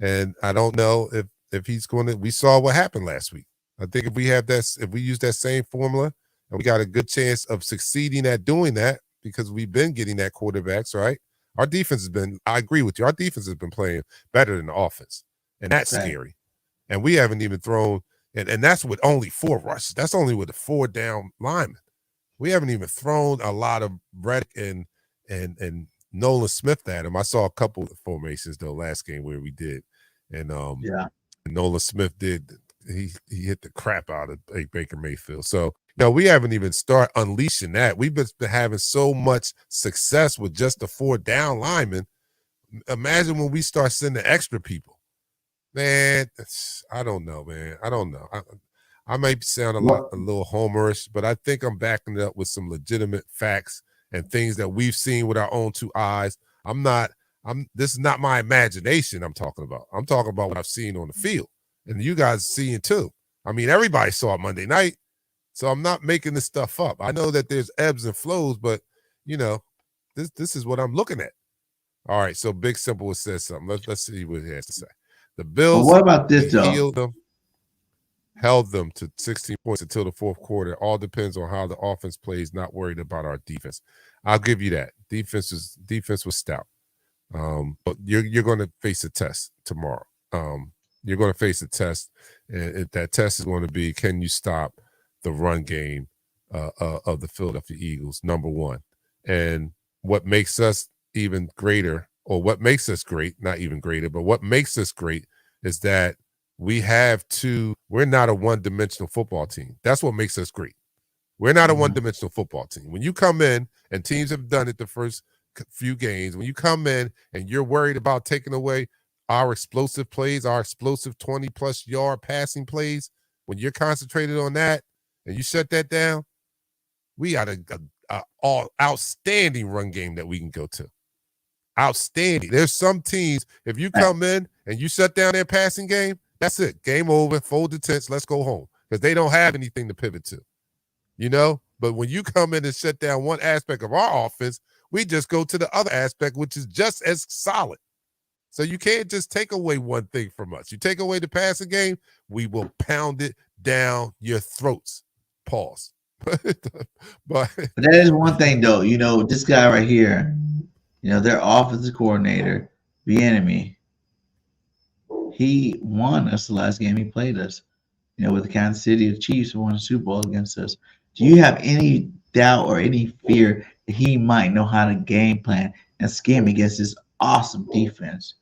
And I don't know if he's going to. We saw what happened last week. I think if we use that same formula, and we got a good chance of succeeding at doing that, because we've been getting that quarterbacks, right? Our defense has been. I agree with you. Our defense has been playing better than the offense, and that's scary. And we haven't even thrown, and that's with only 4 rushes. That's only with the 4 down linemen. We haven't even thrown a lot of Reddick and Nolan Smith at him. I saw a couple of formations though last game where we did, and Nolan Smith did. He hit the crap out of Baker Mayfield. So we haven't even started unleashing that. We've been having so much success with just the 4 down linemen. Imagine when we start sending extra people. Man, I don't know, man. I don't know. I might sound a little homerish, but I think I'm backing it up with some legitimate facts and things that we've seen with our own 2 eyes. This is not my imagination I'm talking about. I'm talking about what I've seen on the field. And you guys seeing too. I mean, everybody saw it Monday night. So I'm not making this stuff up. I know that there's ebbs and flows, but this is what I'm looking at. All right, so Big Simple says something. Let's see what he has to say. The Bills, what about this though? Held them to 16 points until the 4th quarter. All depends on how the offense plays, not worried about our defense. I'll give you that. Defense was stout. But you're going to face a test tomorrow. You're going to face a test, and that test is going to be, can you stop the run game of the Philadelphia Eagles, number 1. And what makes us even greater, or what makes us great, not even greater, but what makes us great is that we're not a one-dimensional football team. That's what makes us great. We're not a one-dimensional football team. When you come in, and teams have done it the first few games, when you come in and you're worried about taking away our explosive plays, our explosive 20-plus yard passing plays, when you're concentrated on that and you shut that down, we got a outstanding run game that we can go to. Outstanding. There's some teams, if you come in and you shut down their passing game, that's it. Game over, fold the tents, let's go home. Because they don't have anything to pivot to. But when you come in and shut down one aspect of our offense, we just go to the other aspect, which is just as solid. So you can't just take away one thing from us. You take away the passing game, we will pound it down your throats. Pause. but that is one thing though. This guy right here, their offensive coordinator, Bieniemy, he won us the last game he played us. With the Kansas City Chiefs, who won the Super Bowl against us. Do you have any doubt or any fear that he might know how to game plan and scheme against this awesome defense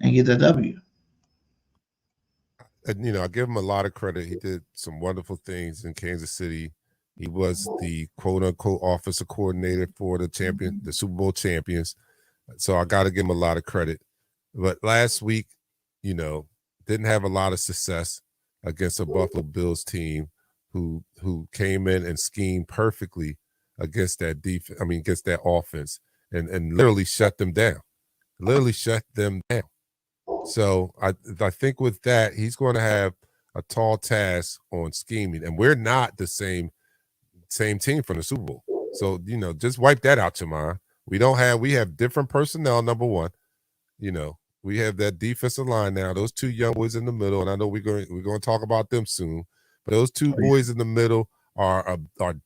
and get that W? And, I give him a lot of credit. He did some wonderful things in Kansas City. He was the quote-unquote offensive coordinator for the Super Bowl champions. So I got to give him a lot of credit. But last week, didn't have a lot of success against a Buffalo Bills team who came in and schemed perfectly against that against that offense and literally shut them down. So I think with that, he's going to have a tall task on scheming. And we're not the same team from the Super Bowl. So, just wipe that out your mind. We have different personnel, number 1. We have that defensive line now. Those 2 young boys in the middle, and I know we're going to talk about them soon. But those 2 boys in the middle are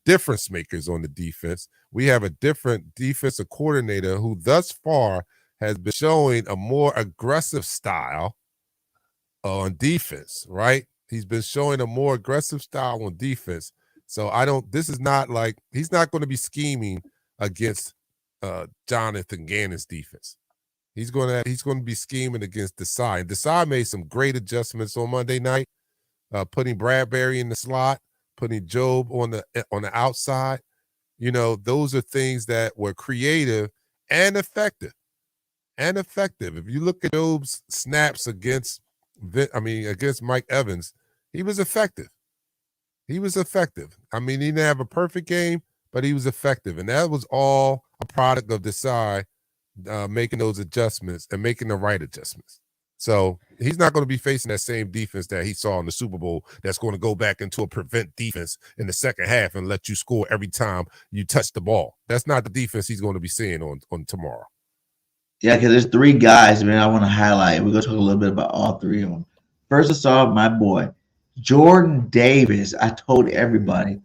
difference makers on the defense. We have a different defensive coordinator who thus far has been showing a more aggressive style on defense, right? He's been showing a more aggressive style on defense. So this is not like, he's not going to be scheming against Jonathan Gannon's defense. He's going to be scheming against Desai. And Desai made some great adjustments on Monday night, putting Bradbury in the slot, putting Job on the outside. Those are things that were creative and effective. If you look at Job's snaps against Mike Evans, he was effective. He was effective. I mean, he didn't have a perfect game, but he was effective. And that was all a product of Desai making those adjustments and making the right adjustments. So he's not going to be facing that same defense that he saw in the Super Bowl that's going to go back into a prevent defense in the second half and let you score every time you touch the ball. That's not the defense he's going to be seeing on tomorrow. Yeah, because there's three guys, man, I want to highlight. We're going to talk a little bit about all three of them. First, I saw my boy, Jordan Davis. I told everybody,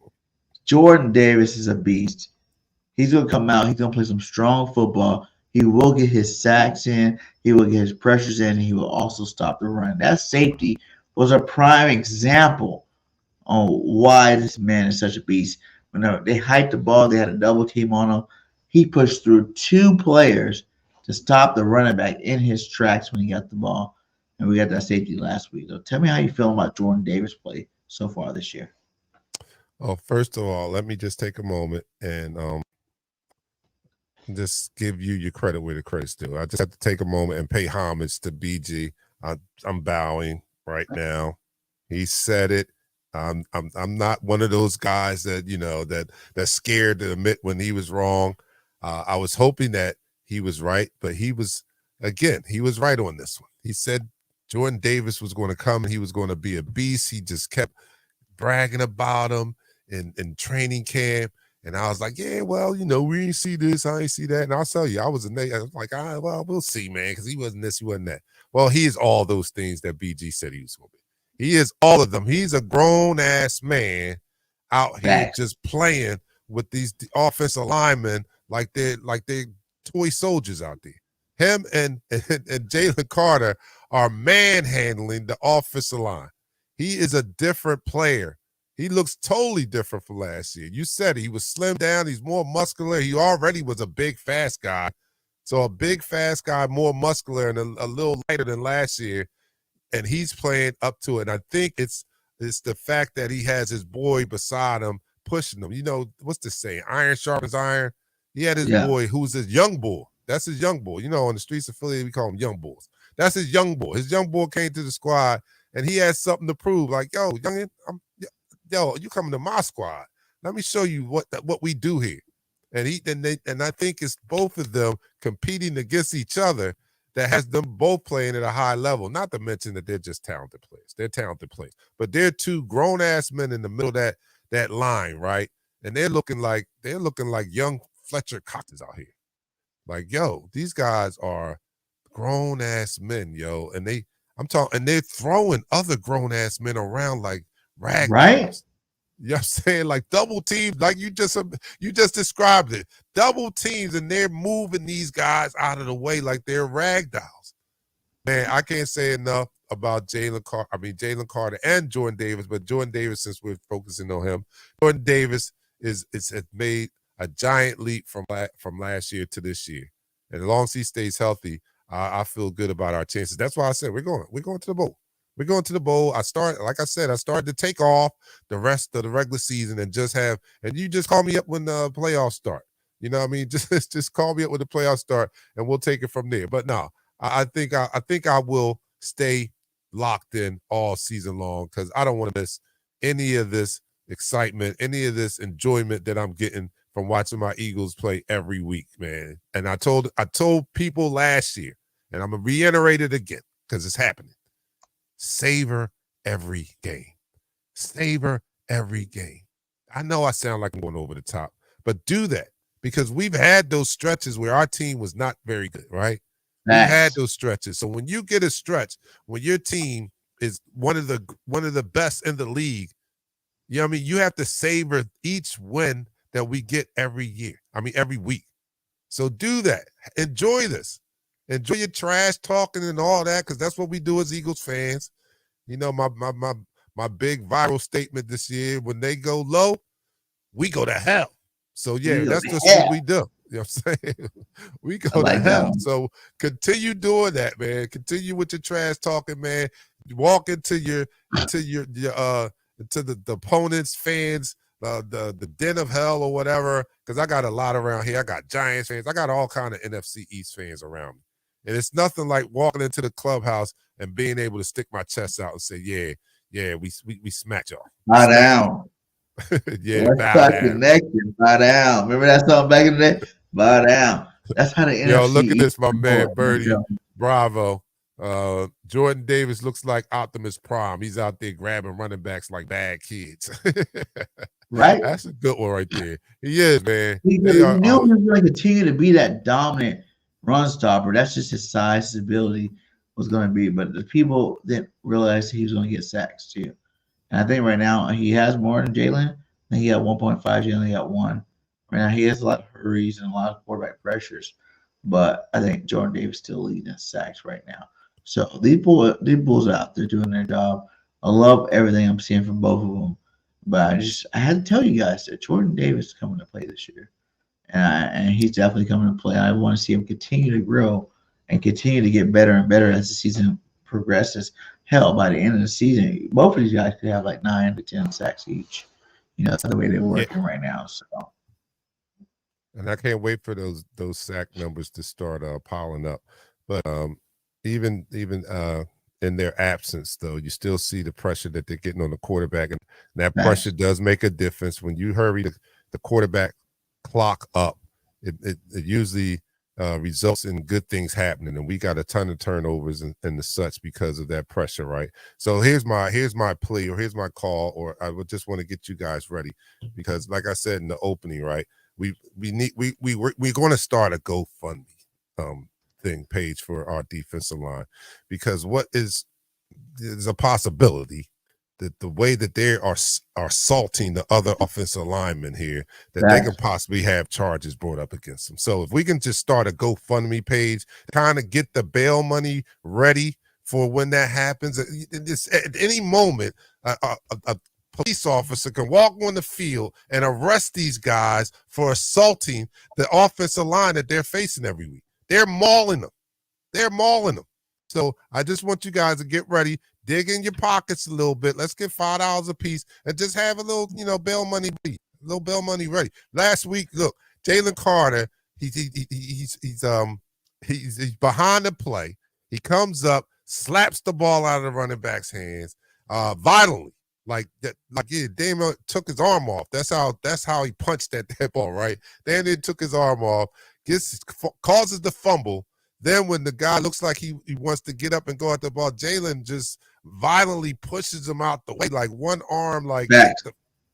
Jordan Davis is a beast. He's going to come out. He's going to play some strong football. He will get his sacks in. He will get his pressures in. And he will also stop the run. That safety was a prime example on why this man is such a beast. When they hyped the ball, they had a double team on him. He pushed through two players to stop the running back in his tracks when he got the ball. And we got that safety last week. So tell me how you feel about Jordan Davis' play so far this year. Oh, first of all, let me just take a moment and just give you your credit where the credit's due. I just have to take a moment and pay homage to BG. I'm bowing right now. He said it. I'm not one of those guys that that's scared to admit when he was wrong. I was hoping that he was right, but he was right on this one. He said Jordan Davis was going to come and he was going to be a beast. He just kept bragging about him in training camp. And I was like, yeah, well, we didn't see this, I ain't see that. And I'll tell you, I was like, well, we'll see, man, because he wasn't this, he wasn't that. Well, he is all those things that BG said he was going to be. He is all of them. He's a grown-ass man out here just playing with these offensive linemen like they're toy soldiers out there. Him and Jalen Carter are manhandling the offensive line. He is a different player. He looks totally different from last year. You said he was slimmed down. He's more muscular. He already was a big, fast guy. So a big, fast guy, more muscular and a little lighter than last year. And he's playing up to it. And I think it's the fact that he has his boy beside him pushing him. What's the saying? Iron sharpens iron. He had his boy who's his young bull. That's his young bull. On the streets of Philly, we call him young bulls. That's his young bull. His young bull came to the squad, and he had something to prove. Like, yo, youngin, you coming to my squad. Let me show you what we do here. And I think it's both of them competing against each other that has them both playing at a high level. Not to mention that they're just talented players. They're talented players. But they're two grown-ass men in the middle of that line, right? And they're looking like young Fletcher Coxes out here. Like, yo, these guys are grown-ass men, yo. And they're throwing other grown-ass men around like rag. Right? You know what I'm saying? Like double teams, like you just described it. Double teams, and they're moving these guys out of the way like they're rag dolls. Man, I can't say enough about Jalen Carter and Jordan Davis, but Jordan Davis, since we're focusing on him, Jordan Davis has made a giant leap from last year to this year. And as long as he stays healthy, I feel good about our chances. That's why I said we're going to the bowl. We're going to the bowl. I started to take off the rest of the regular season and you just call me up when the playoffs start. You know what I mean? Just call me up when the playoffs start and we'll take it from there. But no, I think I will stay locked in all season long because I don't want to miss any of this excitement, any of this enjoyment that I'm getting from watching my Eagles play every week, man. And I told people last year, and I'm gonna reiterate it again because it's happening. Savor every game. Savor every game. I know I sound like I'm going over the top, but do that because we've had those stretches where our team was not very good, right? Nice. We had those stretches. So when you get a stretch, when your team is one of the best in the league, you know what I mean? You have to savor each win that we get every week. So do that. Enjoy this. Enjoy your trash talking and all that, because that's what we do as Eagles fans. My big viral statement this year, when they go low, we go to hell. So yeah, that's just what we do. You know what I'm saying? We go to hell. So continue doing that, man. Continue with your trash talking, man. Walk into the opponent's fans, the den of hell or whatever, because I got a lot around here. I got Giants fans. I got all kind of NFC East fans around me. And it's nothing like walking into the clubhouse and being able to stick my chest out and say, yeah, Yeah, we smack y'all. Bow down. Yeah, Let's bow start down. connecting. Bow down. Remember that song back in the day? Bow down. That's how the NFC. Yo, look at this, my East man goes. Birdie. Bravo. Jordan Davis looks like Optimus Prime. He's out there grabbing running backs like bad kids. Right? That's a good one right there. He is, man. He They are, knew he was going to continue to be that dominant run stopper. That's just his size, his ability was going to be. But the people didn't realize he was going to get sacks too. And I think right now he has more than Jalen. I think he got 1.5. Jalen got 1. Right now he has a lot of hurries and a lot of quarterback pressures. But I think Jordan Davis still leading in sacks right now. So these bulls out there doing their job. I love everything I'm seeing from both of them. But I had to tell you guys that Jordan Davis is coming to play this year. And he's definitely coming to play. I want to see him continue to grow and continue to get better and better as the season progresses. Hell, by the end of the season, both of these guys could have like 9 to 10 sacks each. That's the way they're working right now. So, and I can't wait for those sack numbers to start piling up. But even in their absence, though, you still see the pressure that they're getting on the quarterback, and that pressure does make a difference. When you hurry the quarterback clock up, it usually results in good things happening, and we got a ton of turnovers and the such because of that pressure, right? So here's my plea, or here's my call, or I would just want to get you guys ready, because like I said in the opening, right, we're going to start a GoFundMe page for our defensive line, because there's a possibility that the way that they are assaulting the other offensive linemen here, that they can possibly have charges brought up against them. So if we can just start a GoFundMe page, kind of get the bail money ready for when that happens. At any moment, a police officer can walk on the field and arrest these guys for assaulting the offensive line that they're facing every week. They're mauling them. So I just want you guys to get ready, dig in your pockets a little bit. Let's get $5 a piece and just have a little, bail money ready. Last week, look, Jalen Carter, he's behind the play. He comes up, slaps the ball out of the running back's hands, violently. Damon took his arm off. That's how he punched that ball, right? Then he took his arm off, causes the fumble. Then when the guy looks like he wants to get up and go at the ball, Jalen just violently pushes him out the way, like one arm, like,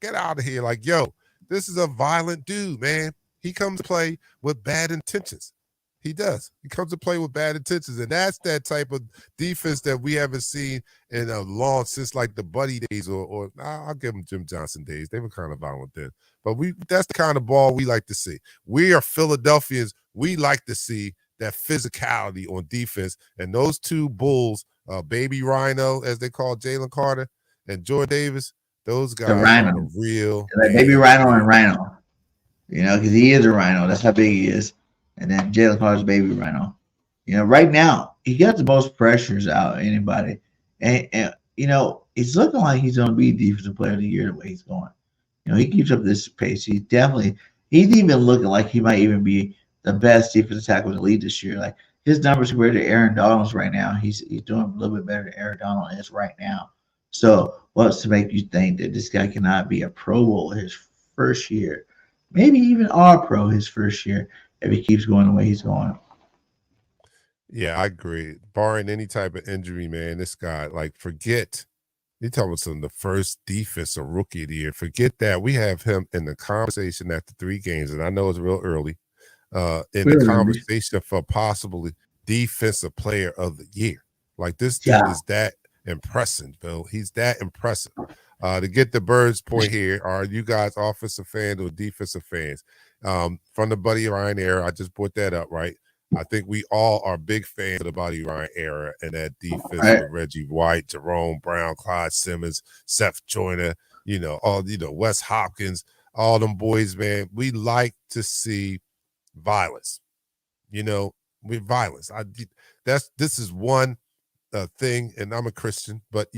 get out of here. Like, yo, this is a violent dude, man. He comes to play with bad intentions. He does. He comes to play with bad intentions. And that's that type of defense that we haven't seen in a long, since like the Buddy days, or I'll give them Jim Johnson days. They were kind of violent then. But that's the kind of ball we like to see. We are Philadelphians. We like to see that physicality on defense. And those two bulls, Baby Rhino, as they call Jalen Carter, and Jordan Davis, those guys are the real. Baby Rhino and Rhino, because he is a Rhino. That's how big he is. And then Jalen Carter's Baby Rhino. Right now, he got the most pressures out of anybody. And it's looking like he's going to be Defensive Player of the Year the way he's going. He keeps up this pace. He's even looking like he might even be the best defensive tackle in the league this year. Like, his numbers compared to Aaron Donald's right now, he's doing a little bit better than Aaron Donald is right now. So what's to make you think that this guy cannot be a Pro Bowl his first year, maybe even All-Pro his first year, if he keeps going the way he's going? Yeah, I agree. Barring any type of injury, man, this guy, you're talking about the first defensive rookie of the year. Forget that. We have him in the conversation after 3 games, and I know it's real early, in the conversation for possibly defensive player of the year. Like, this dude is that impressive, Bill. He's that impressive. To get the Birds point here, are you guys offensive fans or defensive fans? From the Buddy Ryan era, I just brought that up, right? I think we all are big fans of the Buddy Ryan era and that defense with Reggie White, Jerome Brown, Clyde Simmons, Seth Joyner, Wes Hopkins, all them boys, man. We like to see violence. With violence. This is one thing, and I'm a Christian, but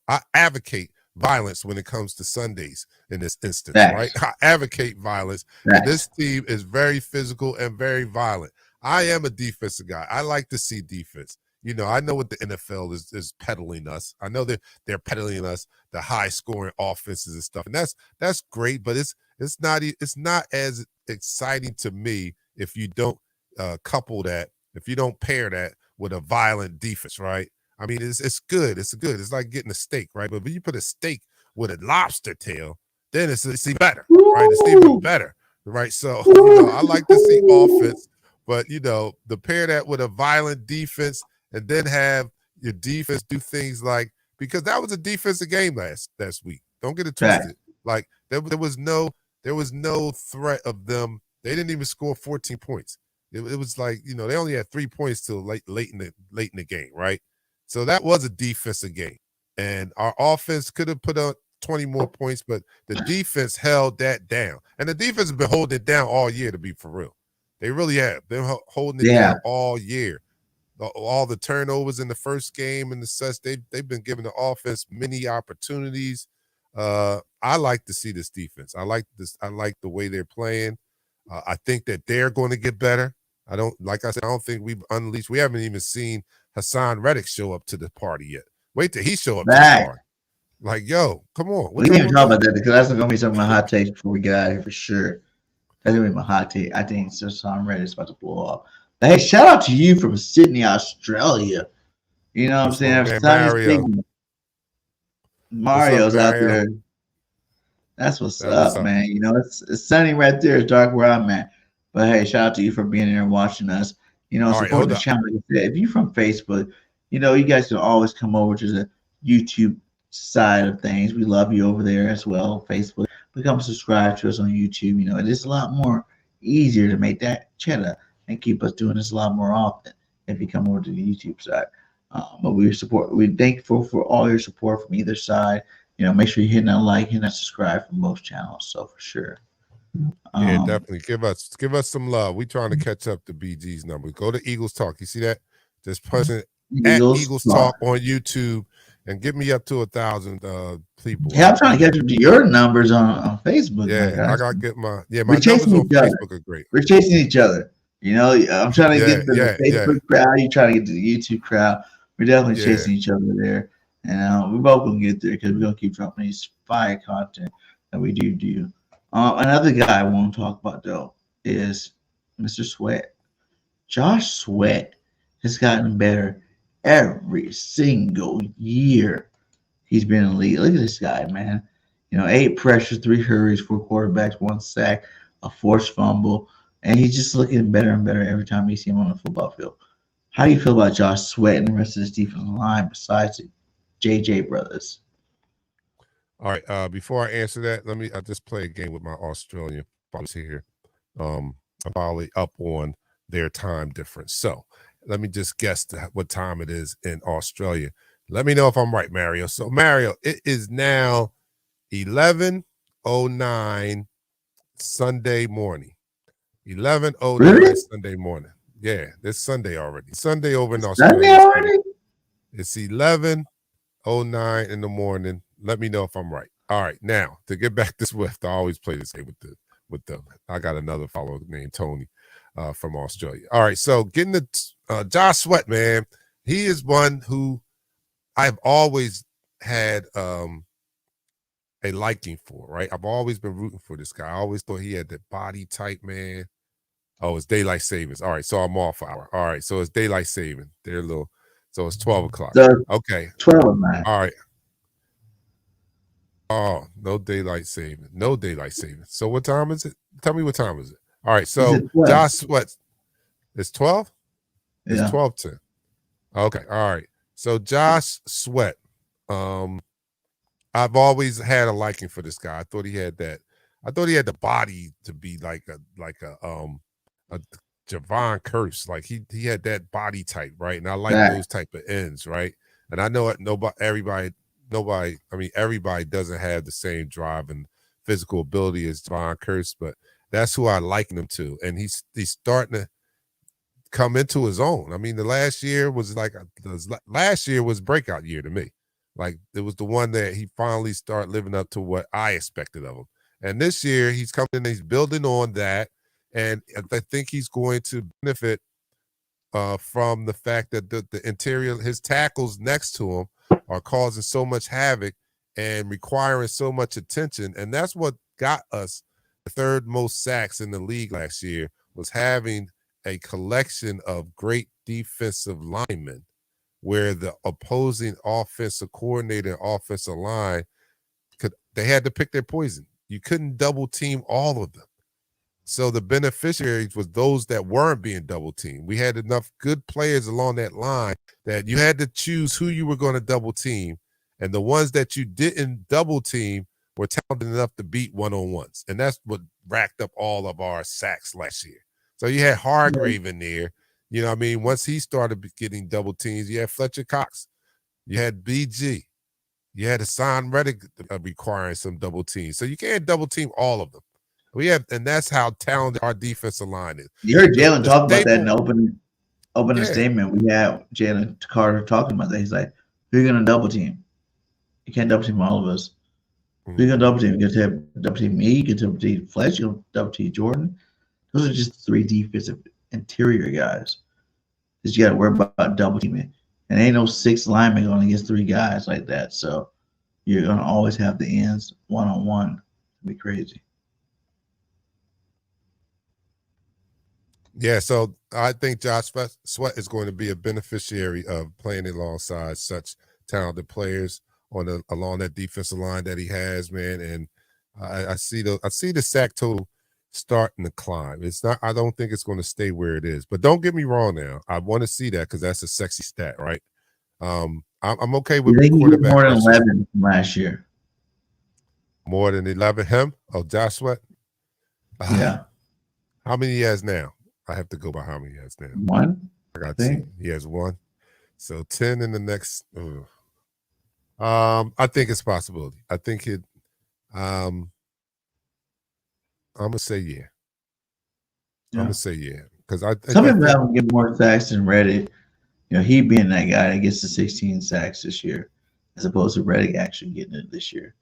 I advocate violence when it comes to Sundays in this instance, right? I advocate violence. And this team is very physical and very violent. I am a defensive guy. I like to see defense. I know what the NFL is peddling us. I know that they're peddling us the high scoring offenses and stuff, and that's great. But it's not as exciting to me if you don't couple that, if you don't pair that with a violent defense, right? I mean, it's good. It's good. It's like getting a steak, right? But when you put a steak with a lobster tail, then it's even better, right? It's even better, right? So I like to see offense. But, the pair that with a violent defense and then have your defense do things like, because that was a defensive game last week. Don't get it twisted. Like there was no threat of them. They didn't even score 14 points. It was like, they only had 3 points till late in the game, right? So that was a defensive game. And our offense could have put up 20 more points, but the defense held that down. And the defense has been holding it down all year, to be for real. They really have. They're holding it down all year. All the turnovers in the first game and the such, they've been giving the offense many opportunities. I like to see this defense. I like the way they're playing. I think that they're going to get better. I don't think we've unleashed. We haven't even seen Hassan Reddick show up to the party yet. Wait till he show up to the party. Like, yo, come on. We didn't talk about that because that's going to be some of my hot takes before we get out of here for sure. That's going to be my hot take. I think Hassan Reddick's about to blow off. But hey, shout out to you from Sydney, Australia. You know what I'm saying? Mario's out there. That's what's up, man. It's sunny right there. It's dark where I'm at. But hey, shout out to you for being there and watching us. Support the channel. Like I said, if you're from Facebook, you guys can always come over to the YouTube side of things. We love you over there as well. Facebook. Become subscribe to us on YouTube. It is a lot more easier to make that cheddar and keep us doing this a lot more often if you come over to the YouTube side. But we're thankful for all your support from either side. Make sure you're hitting that like, hitting that subscribe from both channels. So for sure. Yeah, definitely give us some love. We trying to catch up to BG's number. Go to Eagles Talk. You see that? Just pressing at Eagles Talk on YouTube and get me up to 1,000 people. Yeah, I'm trying to get to your numbers on Facebook. Yeah, I gotta get my numbers on Facebook are great. We're chasing each other. I'm trying to get the Facebook crowd. You're trying to get to the YouTube crowd. We're definitely chasing each other there. And we're both going to get there because we're going to keep dropping these fire content that we do. Another guy I want to talk about, though, is Mr. Sweat. Josh Sweat has gotten better every single year he's been in the league. Look at this guy, man. 8 pressures, 3 hurries, 4 quarterbacks, 1 sack, a forced fumble. And he's just looking better and better every time you see him on the football field. How do you feel about Josh Sweat and the rest of this defensive line besides the JJ brothers? All right. Before I answer that, I just play a game with my Australian followers here. I'm probably up on their time difference. So let me just guess what time it is in Australia. Let me know if I'm right, Mario. So Mario, it is now 11:09 Sunday morning. 11:09 really? Sunday morning. Yeah, it's Sunday already. Sunday over in Australia. Sunday already? It's 11:09 in the morning. Let me know if I'm right. All right, now to get back to Swift, I always play this game with them. I got another follower named Tony from Australia. All right, so getting the Josh Sweat, man, he is one who I've always had a liking for. Right, I've always been rooting for this guy. I always thought he had that body type, man. Oh, it's daylight savings. All right, so I'm off hour. All right, so it's daylight saving. They're a little. So it's 12 o'clock. Okay. 12 man. All right. Oh, no daylight saving. No daylight saving. So what time is it? Tell me what time is it? All right. So Josh Sweat. It's 12? It's 12:10. Okay. All right. So Josh Sweat. I've always had a liking for this guy. I thought he had that. I thought he had the body to be like a Javon Curse. Like he had that body type, right? And I like those type of ends, right? And I know everybody doesn't have the same drive and physical ability as Javon Curse, but that's who I liken him to. And he's starting to come into his own. I mean, the last year was breakout year to me. Like it was the one that he finally started living up to what I expected of him. And this year he's coming in, he's building on that. And I think he's going to benefit from the fact that the interior, his tackles next to him are causing so much havoc and requiring so much attention. And that's what got us the third most sacks in the league last year, was having a collection of great defensive linemen where the opposing offensive coordinator and offensive line they had to pick their poison. You couldn't double team all of them. So the beneficiaries was those that weren't being double teamed. We had enough good players along that line that you had to choose who you were going to double team. And the ones that you didn't double team were talented enough to beat one-on-ones. And that's what racked up all of our sacks last year. So you had Hargrave in there. You know what I mean? Once he started getting double teams, you had Fletcher Cox. You had BG. You had Hassan Reddick requiring some double teams. So you can't double team all of them. And that's how talented our defensive line is. You heard Jalen talk about that in the opening statement. We had Jalen Carter talking about that. He's like, who are you going to double team? You can't double team all of us. Who are you going to double team? You can double team me. You can double team Fletch. You can double team Jordan. Those are just three defensive interior guys. Because you got to worry about double teaming. And ain't no 6 linemen going against 3 guys like that. So you're going to always have the ends one-on-one. It'll be crazy. Yeah, so I think Josh Sweat is going to be a beneficiary of playing alongside such talented players along that defensive line that he has, man. And I see the sack total starting to climb. It's not. I don't think it's going to stay where it is. But don't get me wrong. Now I want to see that because that's a sexy stat, right? I'm okay with quarterback more than 11 from last year. More than 11. Him? Oh, Josh Sweat. Yeah. How many he has now? I have to go by how many he has now. 1. I got 2. He has 1. So 10 in the next. I think it's a possibility. I think it. I'm gonna say yeah. I'm gonna say yeah because some people have him get more sacks than Reddick. You know, he being that guy that gets the 16 sacks this year, as opposed to Reddick actually getting it this year.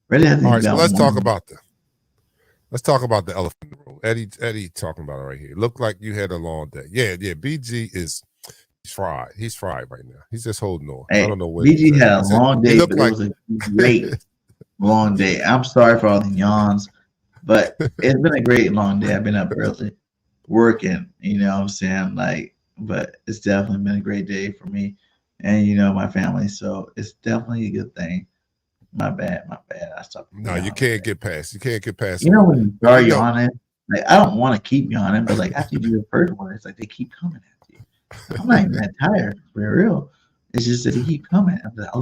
Reddick has. All right, so let's talk about the elephant in the room. Eddie talking about it right here. It looked like you had a long day. Yeah. BG he's fried. He's fried right now. He's just holding on. Hey, I don't know what BG had a long day, but it was a great long day. I'm sorry for all the yawns, but it's been a great long day. I've been up early working, you know what I'm saying? But it's definitely been a great day for me and, you know, my family. So it's definitely a good thing. My bad. I stopped. No, you can't get past. You know, when you start yawning, I don't want to keep yawning, but after you do the first one, it's like they keep coming at you. I'm not even that tired, for real. It's just that they keep coming. I'm like,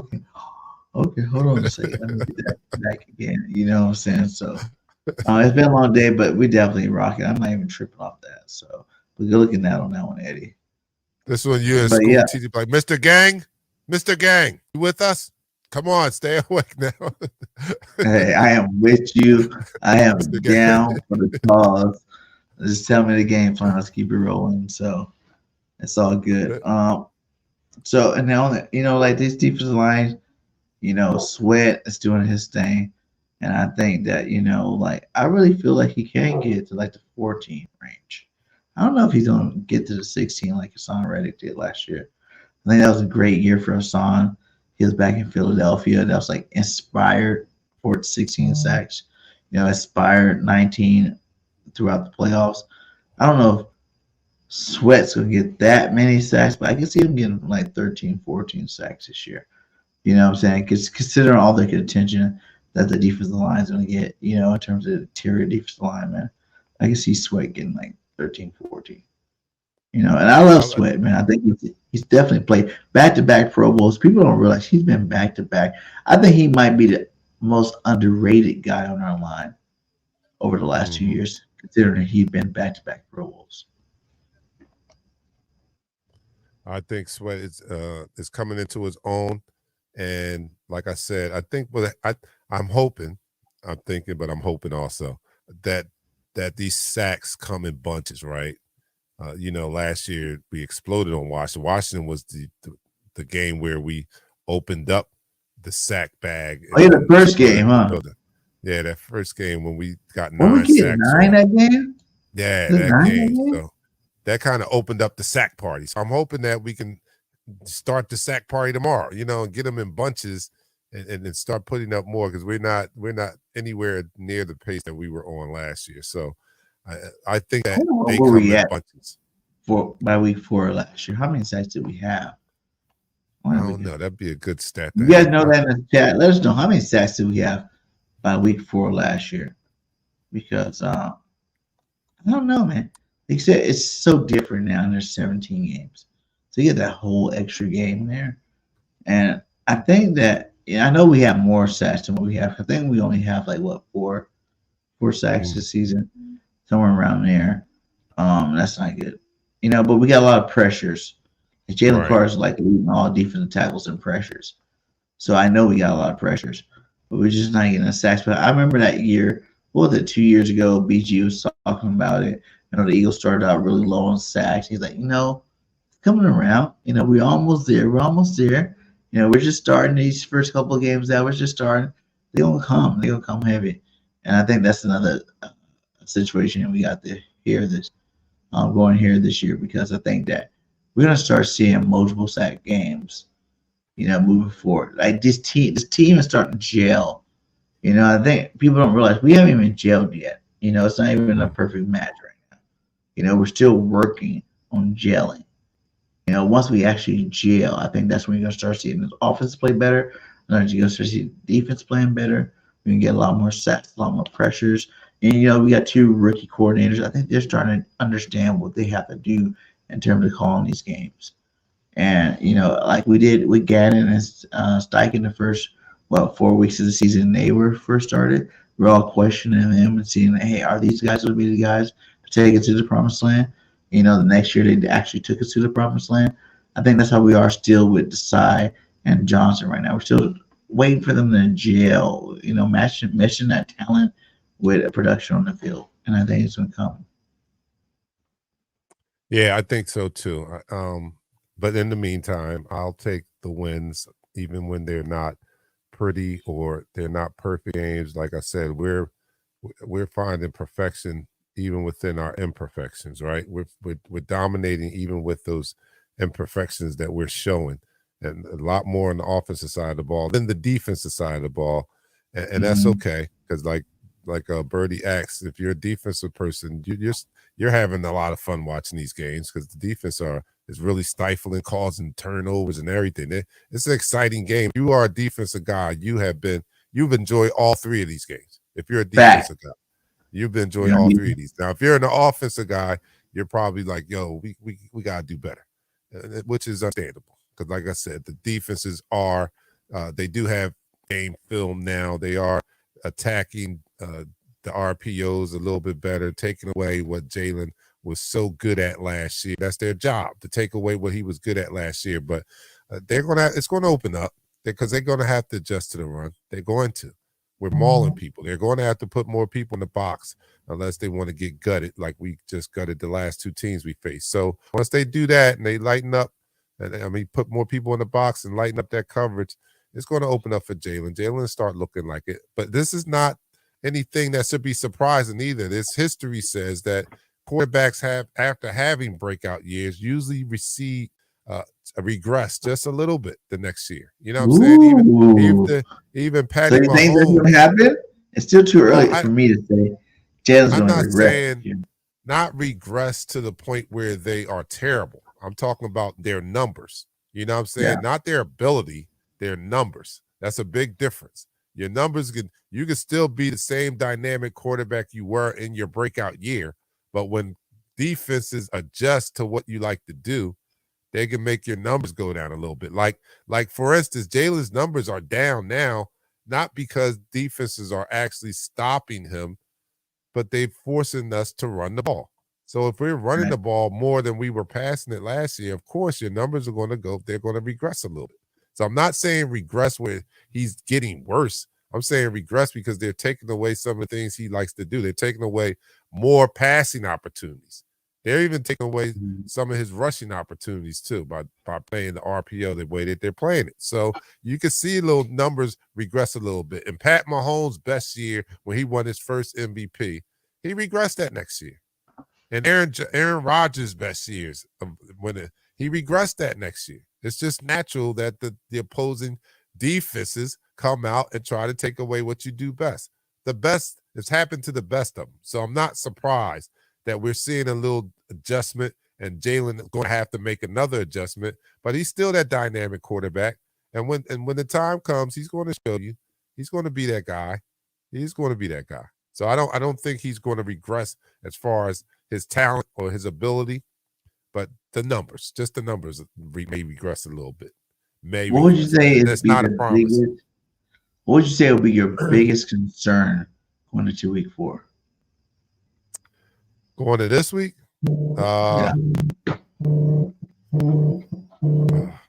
okay, hold on a second. Let me get that back again. You know what I'm saying? So it's been a long day, but we definitely rocking. I'm not even tripping off that. So but good looking out on that one, Eddie. This one you in school teaching like Mr. Gang, you with us? Come on, stay awake now. Hey, I am with you. I am down for the cause. Just tell me the game plan. Let's keep it rolling. So it's all good. So and now you know, this defensive line, you know, Sweat is doing his thing, and I think that I really feel like he can get to the 14 range. I don't know if he's gonna get to the 16 like Hassan Reddick did last year. I think that was a great year for Hassan. He was back in Philadelphia. That was inspired for 16 sacks. You know, inspired 19 throughout the playoffs. I don't know if Sweat's going to get that many sacks, but I can see him getting 13, 14 sacks this year. You know what I'm saying? Because considering all the attention that the defensive line is going to get, you know, in terms of the interior defensive line, man, I can see Sweat getting 13, 14. You know, and I love Sweat, man. I think he's definitely played back-to-back Pro Bowls. People don't realize he's been back-to-back. I think he might be the most underrated guy on our line over the last 2 years, considering he's been back-to-back Pro Bowls. I think Sweat is coming into his own, and like I said, I think I'm hoping also that these sacks come in bunches, right? You know, last year we exploded on Washington. Washington was the game where we opened up the sack bag. Oh, yeah, the first game, huh? Yeah, that first game when we got 9 sacks. 9 that game? Yeah, that game. So that kind of opened up the sack party. So I'm hoping that we can start the sack party tomorrow, and get them in bunches and start putting up more, because we're not anywhere near the pace that we were on last year. So I think that they come in bunches. By week 4 last year, how many sacks did we have? I don't know. That'd be a good stat. You guys know that in the chat. Let us know how many sacks did we have by week 4 last year, because I don't know, man. Like I said, it's so different now, and there's 17 games, so you get that whole extra game there. And I think that I know we have more sacks than what we have. I think we only have like four sacks this season, somewhere around there. That's not good, But we got a lot of pressures. Jalen Carter is like leading all defensive tackles and pressures, so I know we got a lot of pressures, but we're just not getting the sacks. But I remember that year, what was it, 2 years ago? BG was talking about it. The Eagles started out really low on sacks. He's like, it's coming around. We're almost there. We're almost there. We're just starting these first couple of games out. We're just starting. They're gonna come. They're gonna come heavy, and I think that's another situation that we got to hear this going here this year, because I think that we're gonna start seeing multiple sack games, moving forward. Like this team is starting to gel. I think people don't realize we haven't even gelled yet. It's not even a perfect match right now. We're still working on gelling. Once we actually gel, I think that's when you're gonna start seeing the offense play better. And then you're gonna start seeing the defense playing better. We can get a lot more sacks, a lot more pressures. And we got 2 rookie coordinators. I think they're starting to understand what they have to do in terms of calling these games. And, like we did with Gannon and Steichen the first, 4 weeks of the season they were first started, we're all questioning him and seeing, hey, are these guys going to be the guys to take it to the promised land? The next year they actually took us to the promised land. I think that's how we are still with Desai and Johnson right now. We're still waiting for them to gel, meshing that talent with a production on the field. And I think it's going to come. Yeah, I think so too. But in the meantime, I'll take the wins, even when they're not pretty or they're not perfect games. Like I said, we're finding perfection even within our imperfections, right? We're dominating even with those imperfections that we're showing, and a lot more on the offensive side of the ball than the defensive side of the ball, and that's okay, because like Birdie asks, if you're a defensive person, you're having a lot of fun watching these games, because the defense is really stifling, causing turnovers and everything. It's an exciting game. You are a defensive guy. You've enjoyed all 3 of these games. If you're a defensive guy, you've been enjoying all 3 of these. Now, if you're an offensive guy, you're probably like, yo, we gotta do better, which is understandable, because like I said, the defenses are they do have game film now. They are attacking the RPOs a little bit better, taking away what Jalen was so good at last year. That's their job, to take away what he was good at last year. But it's going to open up, because they're going to have to adjust to the run. They're going to. We're mauling people. They're going to have to put more people in the box, unless they want to get gutted like we just gutted the last 2 teams we faced. So once they do that and they lighten up, put more people in the box and lighten up that coverage, it's going to open up for Jalen. Jalen start looking like it. But this is not anything that should be surprising either. This history says that quarterbacks have, after having breakout years, usually regress just a little bit the next year. You know what I'm saying? Even Patty Mahomes. So you think that's going to happen? It's still too early for me to say Jalen's going to regress. I'm not saying not regress to the point where they are terrible. I'm talking about their numbers. You know what I'm saying? Yeah. Not their ability, their numbers. That's a big difference. Your numbers you can still be the same dynamic quarterback you were in your breakout year, but when defenses adjust to what you like to do, they can make your numbers go down a little bit. Like for instance, Jalen's numbers are down now, not because defenses are actually stopping him, but they're forcing us to run the ball. So if we're running the ball more than we were passing it last year, of course your numbers are going to go, they're going to regress a little bit. So I'm not saying regress where he's getting worse. I'm saying regress because they're taking away some of the things he likes to do. They're taking away more passing opportunities. They're even taking away some of his rushing opportunities too by playing the RPO the way that they're playing it. So you can see little numbers regress a little bit. And Pat Mahomes' best year when he won his first MVP, he regressed that next year. And Aaron Rodgers' best years, he regressed that next year. It's just natural that the opposing defenses come out and try to take away what you do best. The best has happened to the best of them. So I'm not surprised that we're seeing a little adjustment, and Jalen is going to have to make another adjustment, but he's still that dynamic quarterback. And when the time comes, he's going to show you. He's going to be that guy. He's going to be that guy. So I don't think he's going to regress as far as his talent or his ability, but the numbers, just the numbers may regress a little bit. Maybe. What would you say is that's not a promise? What would you say would be your biggest concern going into week 4? Going to this week? Yeah.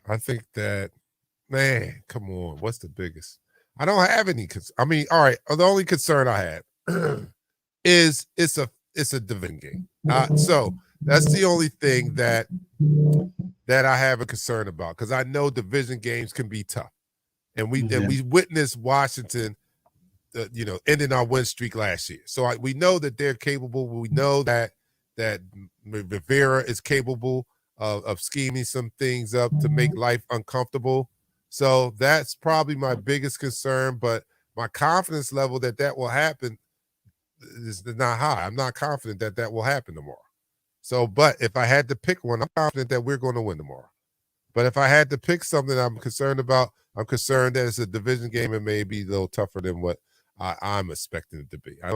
I think that, man, come on. What's the biggest? I don't have any. I mean, all right. The only concern I had is it's a division game. So that's the only thing that I have a concern about, because I know division games can be tough, and we witnessed Washington, ending our win streak last year. So we know that they're capable. We know that Rivera is capable of scheming some things up to make life uncomfortable. So that's probably my biggest concern. But my confidence level that will happen is not high. I'm not confident that will happen tomorrow. So, but if I had to pick one, I'm confident that we're going to win tomorrow. But if I had to pick something I'm concerned about, I'm concerned that it's a division game and may be a little tougher than what I'm expecting it to be. I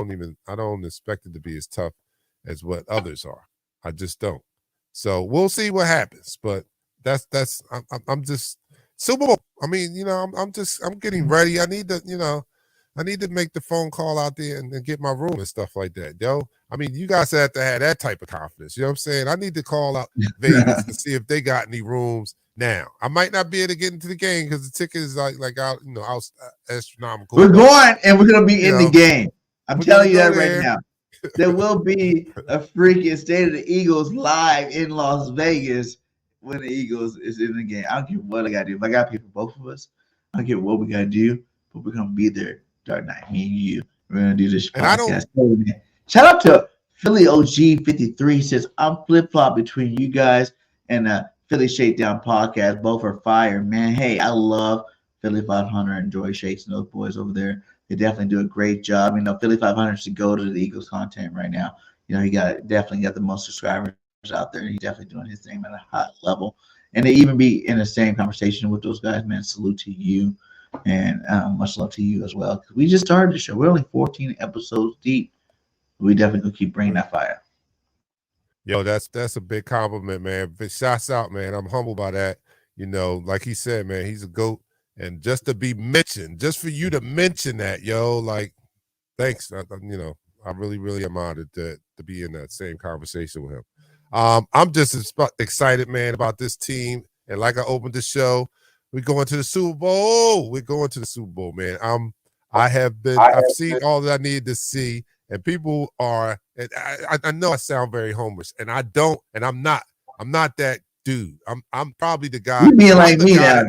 don't expect it to be as tough as what others are. I just don't. So we'll see what happens. But I'm just Super Bowl. I mean, I'm getting ready. I need to make the phone call out there and get my room and stuff like that, yo. I mean, you guys have to have that type of confidence. You know what I'm saying? I need to call out Vegas to see if they got any rooms now. I might not be able to get into the game because the ticket is like out, astronomical. We're going, and we're going to be in the game. I'm telling you that right now. There will be a freaking State of the Eagles live in Las Vegas when the Eagles is in the game. I don't care what I got to do. If I got to pay for both of us, I don't care what we got to do, but we're going to be there. Dark Night, me and you. We're going to do this podcast. Shout out to Philly OG 53. Says, I'm flip-flop between you guys and Philly Shakedown podcast. Both are fire, man. Hey, I love Philly 500 and Joy Shakes and those boys over there. They definitely do a great job. Philly 500 should go to the Eagles content right now. He definitely got the most subscribers out there. He's definitely doing his thing at a high level. And to even be in the same conversation with those guys, man, salute to you. And much love to you as well. Because we just started the show. We're only 14 episodes deep. We definitely gonna keep bringing that fire. Yo, that's a big compliment, man. But shouts out, man. I'm humbled by that. Like he said, man, he's a GOAT. And just to be mentioned, just for you to mention that, yo, like, thanks. I really, really am honored to be in that same conversation with him. I'm just excited, man, about this team. And like I opened the show, we're going to the Super Bowl. We're going to the Super Bowl, man. I've seen all that I needed to see, and people are. And I know I sound very homerish, and I don't, and I'm not that dude. I'm probably the guy. You being like me now,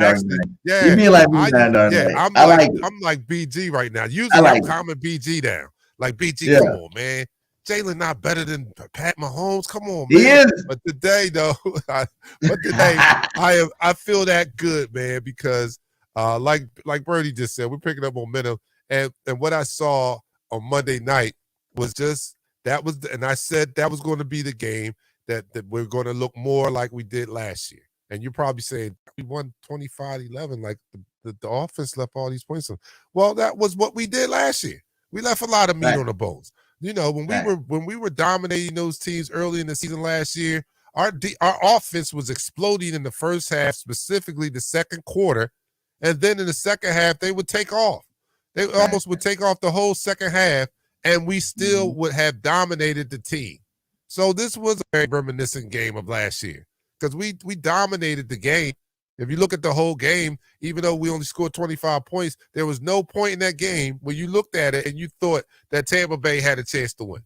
yeah. You being like me now, yeah. I'm like BG right now. Usually I'm calming BG down. Like BG, come on, man. Jalen not better than Pat Mahomes. Come on, man. He is. But today, though, I feel that good, man, because like Birdie just said, we're picking up momentum. And what I saw on Monday night was and I said that was going to be the game that we're going to look more like we did last year. And you're probably saying we won 25-11, like the offense left all these points. Well, that was what we did last year. We left a lot of meat on the bones. When we were dominating those teams early in the season last year, our offense was exploding in the first half, specifically the second quarter, and then in the second half they would take off. They almost would take off the whole second half, and we still would have dominated the team. So this was a very reminiscent game of last year because we dominated the game. If you look at the whole game, even though we only scored 25 points, there was no point in that game where you looked at it and you thought that Tampa Bay had a chance to win.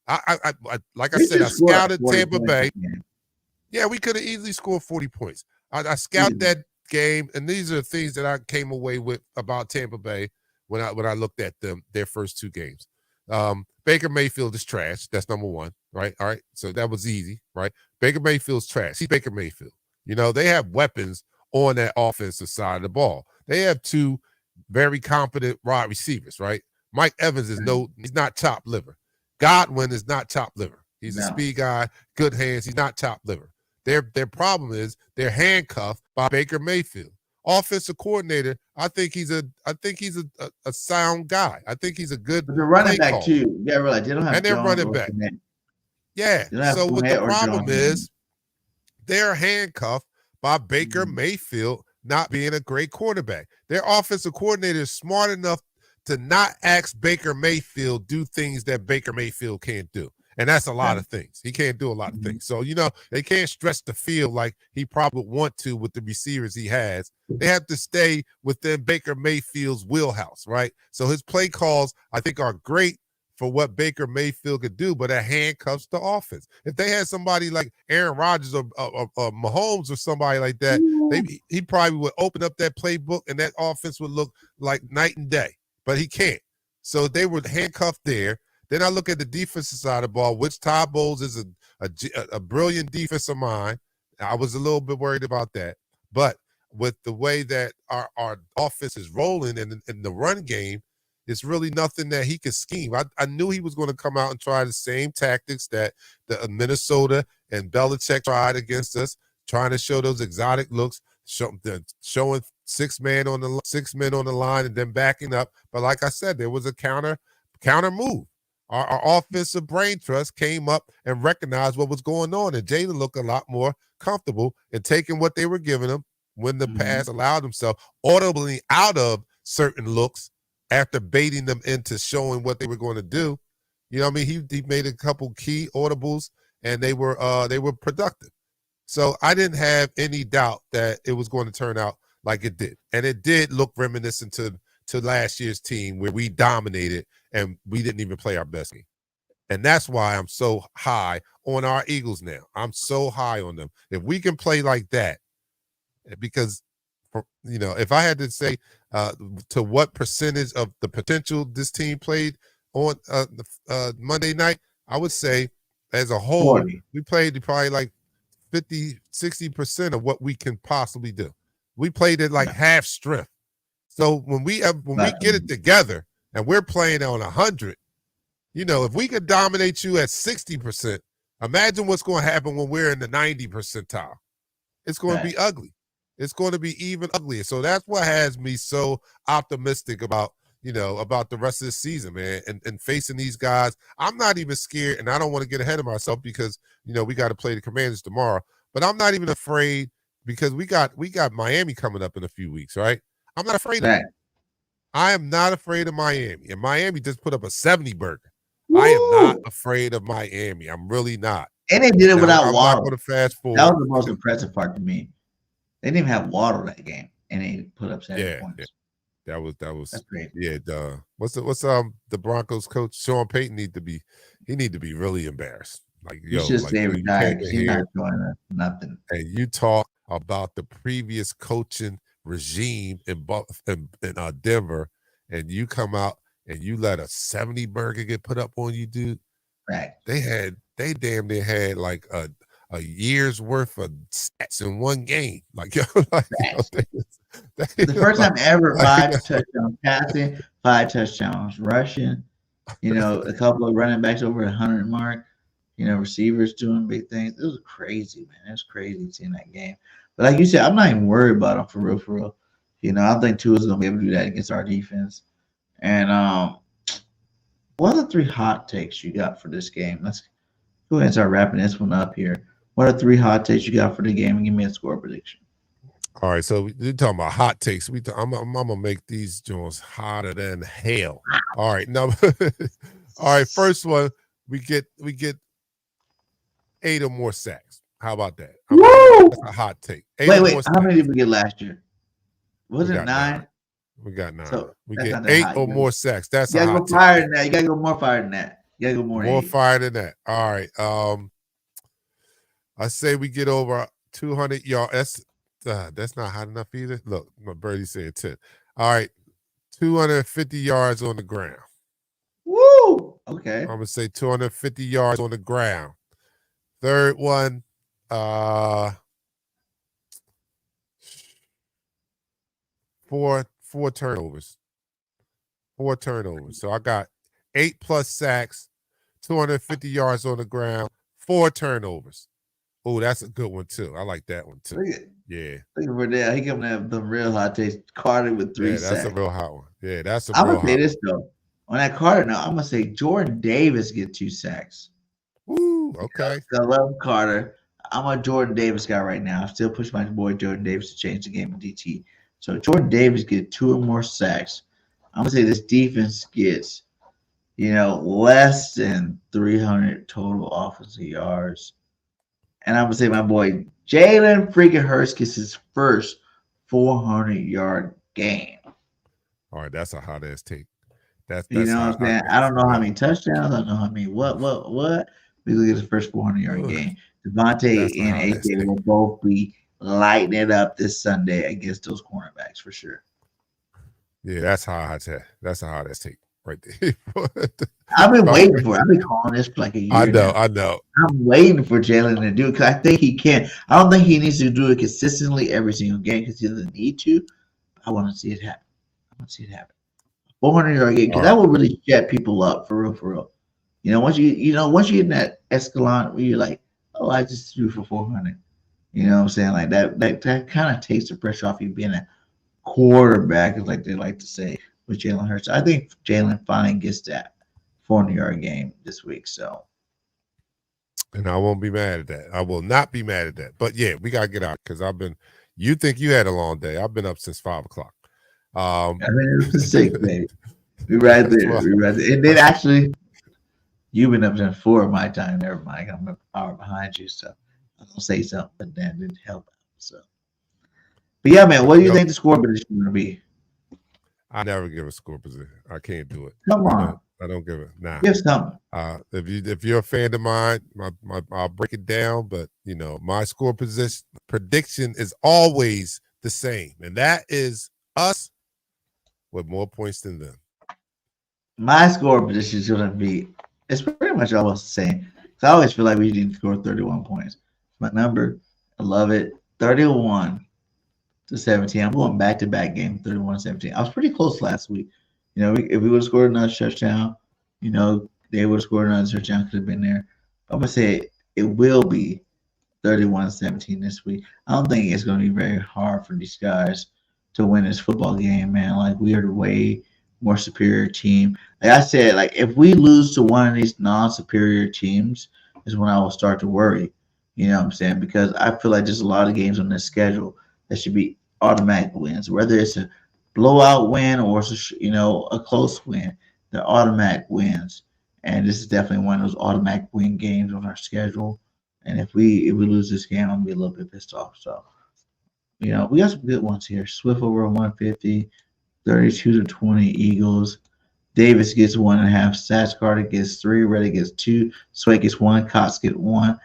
I scouted Tampa Bay. Yeah, we could have easily scored 40 points. I scouted that game, and these are the things that I came away with about Tampa Bay when I looked at their first two games. But Baker Mayfield is trash. That's number one, right? All right. So that was easy, right? Baker Mayfield's trash. He's Baker Mayfield. You know, they have weapons on that offensive side of the ball. They have two very competent wide receivers, right? Mike Evans is he's not top liver. Godwin is not top liver. He's a speed guy, good hands. He's not top liver. Their problem is they're handcuffed by Baker Mayfield. Offensive coordinator, I think he's a sound guy. I think he's a good But the running back caller. too. Yeah, realize they don't have. And they're Jones running or back. Fournette. Yeah. They don't have So what the Fournette or problem Jones. is, they're handcuffed by Baker Mayfield not being a great quarterback. Their offensive coordinator is smart enough to not ask Baker Mayfield do things that Baker Mayfield can't do. And that's a lot of things. He can't do a lot of things. So, you know, they can't stretch the field like he probably would want to with the receivers he has. They have to stay within Baker Mayfield's wheelhouse, right? So his play calls, I think, are great for what Baker Mayfield could do, but it handcuffs the offense. If they had somebody like Aaron Rodgers or Mahomes or somebody like that, he probably would open up that playbook and that offense would look like night and day. But he can't. So they were handcuffed there. Then I look at the defensive side of the ball, which Todd Bowles is a brilliant defensive mind. I was a little bit worried about that. But with the way that our offense is rolling in the run game, it's really nothing that he could scheme. I knew he was going to come out and try the same tactics that the Minnesota and Belichick tried against us, trying to show those exotic looks, showing six men on the line and then backing up. But like I said, there was a counter move. Our offensive brain trust came up and recognized what was going on, and Jalen looked a lot more comfortable in taking what they were giving him when the pass allowed himself audibly out of certain looks after baiting them into showing what they were going to do. You know what I mean? He made a couple key audibles, and they were productive. So I didn't have any doubt that it was going to turn out like it did, and it did look reminiscent to last year's team where we dominated and we didn't even play our best game. And that's why I'm so high on our Eagles now. I'm so high on them. If we can play like that, because, you know, if I had to say to what percentage of the potential this team played on Monday night, I would say as a whole, 40. we played probably like 50, 60% of what we can possibly do. We played at like half strength. So when we get it together and we're playing on 100, you know, if we could dominate you at 60%, imagine what's going to happen when we're in the 90 percentile. It's going to be ugly. It's going to be even uglier. So that's what has me so optimistic about, you know, about the rest of the season, man, and facing these guys. I'm not even scared, and I don't want to get ahead of myself because, you know, we got to play the Commanders tomorrow. But I'm not even afraid because we got Miami coming up in a few weeks, right? I'm not afraid of that. I am not afraid of Miami. And Miami just put up a 70 burger. Woo! I am not afraid of Miami. I'm really not. And they did it without I'm Waddle. not going to fast forward. That was the most impressive part to me. They didn't even have Waddle that game, and they put up 7 points. Yeah. That was That's great. Yeah. What's the Broncos coach Sean Payton need to be really embarrassed. Like, yo, he's just like, stay retired. He's not here doing nothing. and you talk about the previous coaching regime in Denver, and you come out and you let a 70 burger get put up on you, dude. Right. They damn near had like a year's worth of stats in one game. Like, yo, like, the first time ever, 5 touchdowns passing, 5 touchdowns rushing. You know, a couple of running backs over 100 mark. You know, receivers doing big things. It was crazy, man. It was crazy seeing that game. But like you said, I'm not even worried about them for real. You know, I don't think Tua's gonna be able to do that against our defense. And what are the 3 hot takes you got for this game? Let's go ahead and start wrapping this one up here. What are 3 hot takes you got for the game? And give me a score prediction. All right, so we're talking about hot takes. I'm gonna make these joints hotter than hell. All right, all right. First one, we get 8 or more sacks. How about that? That's a hot take. Wait. How many did we get last year? Was it 9? We got 9. So we get 8 or more sacks. That's a hot take. Than that. You gotta go more fire than that. You gotta go more fire than that. All right. I say we get over 200 yards. That's not hot enough either. Look, my birdie said 10. All right, 250 yards on the ground. Woo! Okay. I'm gonna say 250 yards on the ground. Third one, four turnovers. 4 turnovers. So I got 8+ sacks, 250 yards on the ground, 4 turnovers. Oh, that's a good one too. I like that one too. Yeah. Look at Verdell. He coming to have the real hot taste. Carter with 3 Yeah, that's sacks. a real hot one. Yeah, that's a I'm real gonna say hot this one. though. On that Carter now, I'm gonna say Jordan Davis get 2 sacks. Woo, okay. I love Carter. I'm a Jordan Davis guy right now. I still push my boy Jordan Davis to change the game in DT. So Jordan Davis get 2 or more sacks. I'm gonna say this defense gets, less than 300 total offensive yards. And I'm gonna say my boy Jalen freaking Hurts gets his first 400-yard game. All right, that's a hot ass take. That's You know what I'm saying? I don't know how many touchdowns. I don't know how many what. We look at his first 400-yard game. Devontae and AJ will both be lighting it up this Sunday against those cornerbacks for sure. Yeah, that's hot. That's a hot ass take right there. I've been waiting for it. I've been calling this for like a year. I know. I'm waiting for Jalen to do it because I think he can. I don't think he needs to do it consistently every single game because he doesn't need to. I want to see it happen. 400-yard game because that will really jet people up for real. Once you get in that escalon where you're like, oh, I just threw for 400. You know what I'm saying? Like that kind of takes the pressure off you being a quarterback, like they like to say with Jalen Hurts. I think Jalen finally gets that 400-yard game this week. So, and I won't be mad at that. I will not be mad at that. But yeah, we gotta get out because you think you had a long day. I've been up since 5 o'clock. I mean, it was 6, baby. We right there. And then actually, you've been up since 4 of my time. Never mind. I'm an hour behind you, so I'm gonna say something, but that didn't help out. So, but yeah, man, what do you think the score position is gonna be? I never give a score position. I can't do it. Come on. I don't give it. Nah. Give something. If you're a fan of mine, I'll break it down. But my score prediction is always the same, and that is us with more points than them. My score position is going to be, it's pretty much almost the same. I always feel like we need to score 31 points. My number, I love it, 31-17. I'm going back-to-back game, 31-17. I was pretty close last week. If we would have scored another touchdown, they would have scored another touchdown, could have been there. I'm going to say it will be 31-17 this week. I don't think it's going to be very hard for these guys to win this football game, man. Like, we are the way more superior team. Like I said, like if we lose to one of these non-superior teams is when I will start to worry. You know what I'm saying? Because I feel like there's a lot of games on this schedule that should be automatic wins, whether it's a blowout win or it's a close win. They're automatic wins, and this is definitely one of those automatic win games on our schedule. And if we lose this game, I'm gonna be a little bit pissed off. So, we got some good ones here. Swift over 150, 32-20 Eagles. Davis gets 1.5. Satch Carter gets 3. Reddick gets 2. Sway gets 1. Cox gets 1.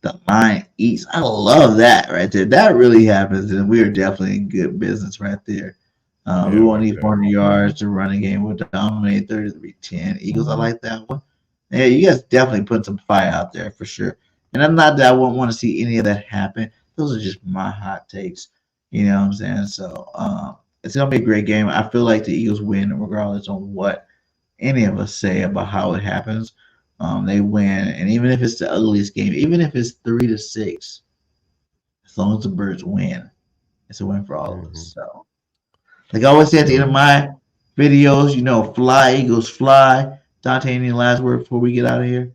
The line eats. I love that right there. That really happens, and we are definitely in good business right there. We won't need 400 yards. The running game will dominate 33-10. Eagles, I like that one. Yeah, you guys definitely put some fire out there for sure. And I'm not that I won't want to see any of that happen. Those are just my hot takes. You know what I'm saying? So it's going to be a great game. I feel like the Eagles win regardless on what any of us say about how it happens. They win. And even if it's the ugliest game, even if it's 3-6, as long as the Birds win, it's a win for all of us. So, like I always say at the end of my videos, fly, Eagles, fly. Donta, any last word before we get out of here?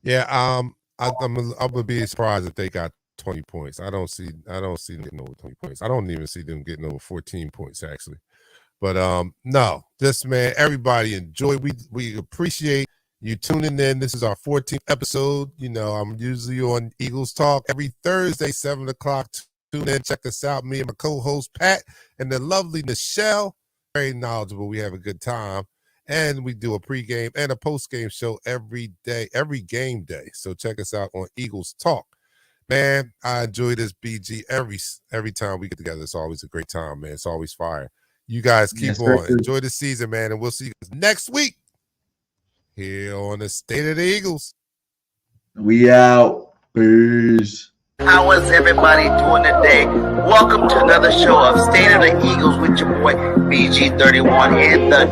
Yeah, I'm gonna be surprised if they got 20 points. I don't see them getting over 20 points. I don't even see them getting over 14 points actually. But no, just man, everybody enjoy. We appreciate you tuning in. This is our 14th episode. I'm usually on Eagles Talk every Thursday, 7 o'clock. Tune in, check us out. Me and my co-host Pat and the lovely Nichelle. Very knowledgeable. We have a good time. And we do a pregame and a postgame show every day, every game day. So check us out on Eagles Talk. Man, I enjoy this BG every time we get together. It's always a great time, man. It's always fire. You guys keep on. Enjoy the season, man, and we'll see you guys next week. here on the State of the Eagles. We out. Peace. How is everybody doing today? Welcome to another show of State of the Eagles with your boy BG31 and the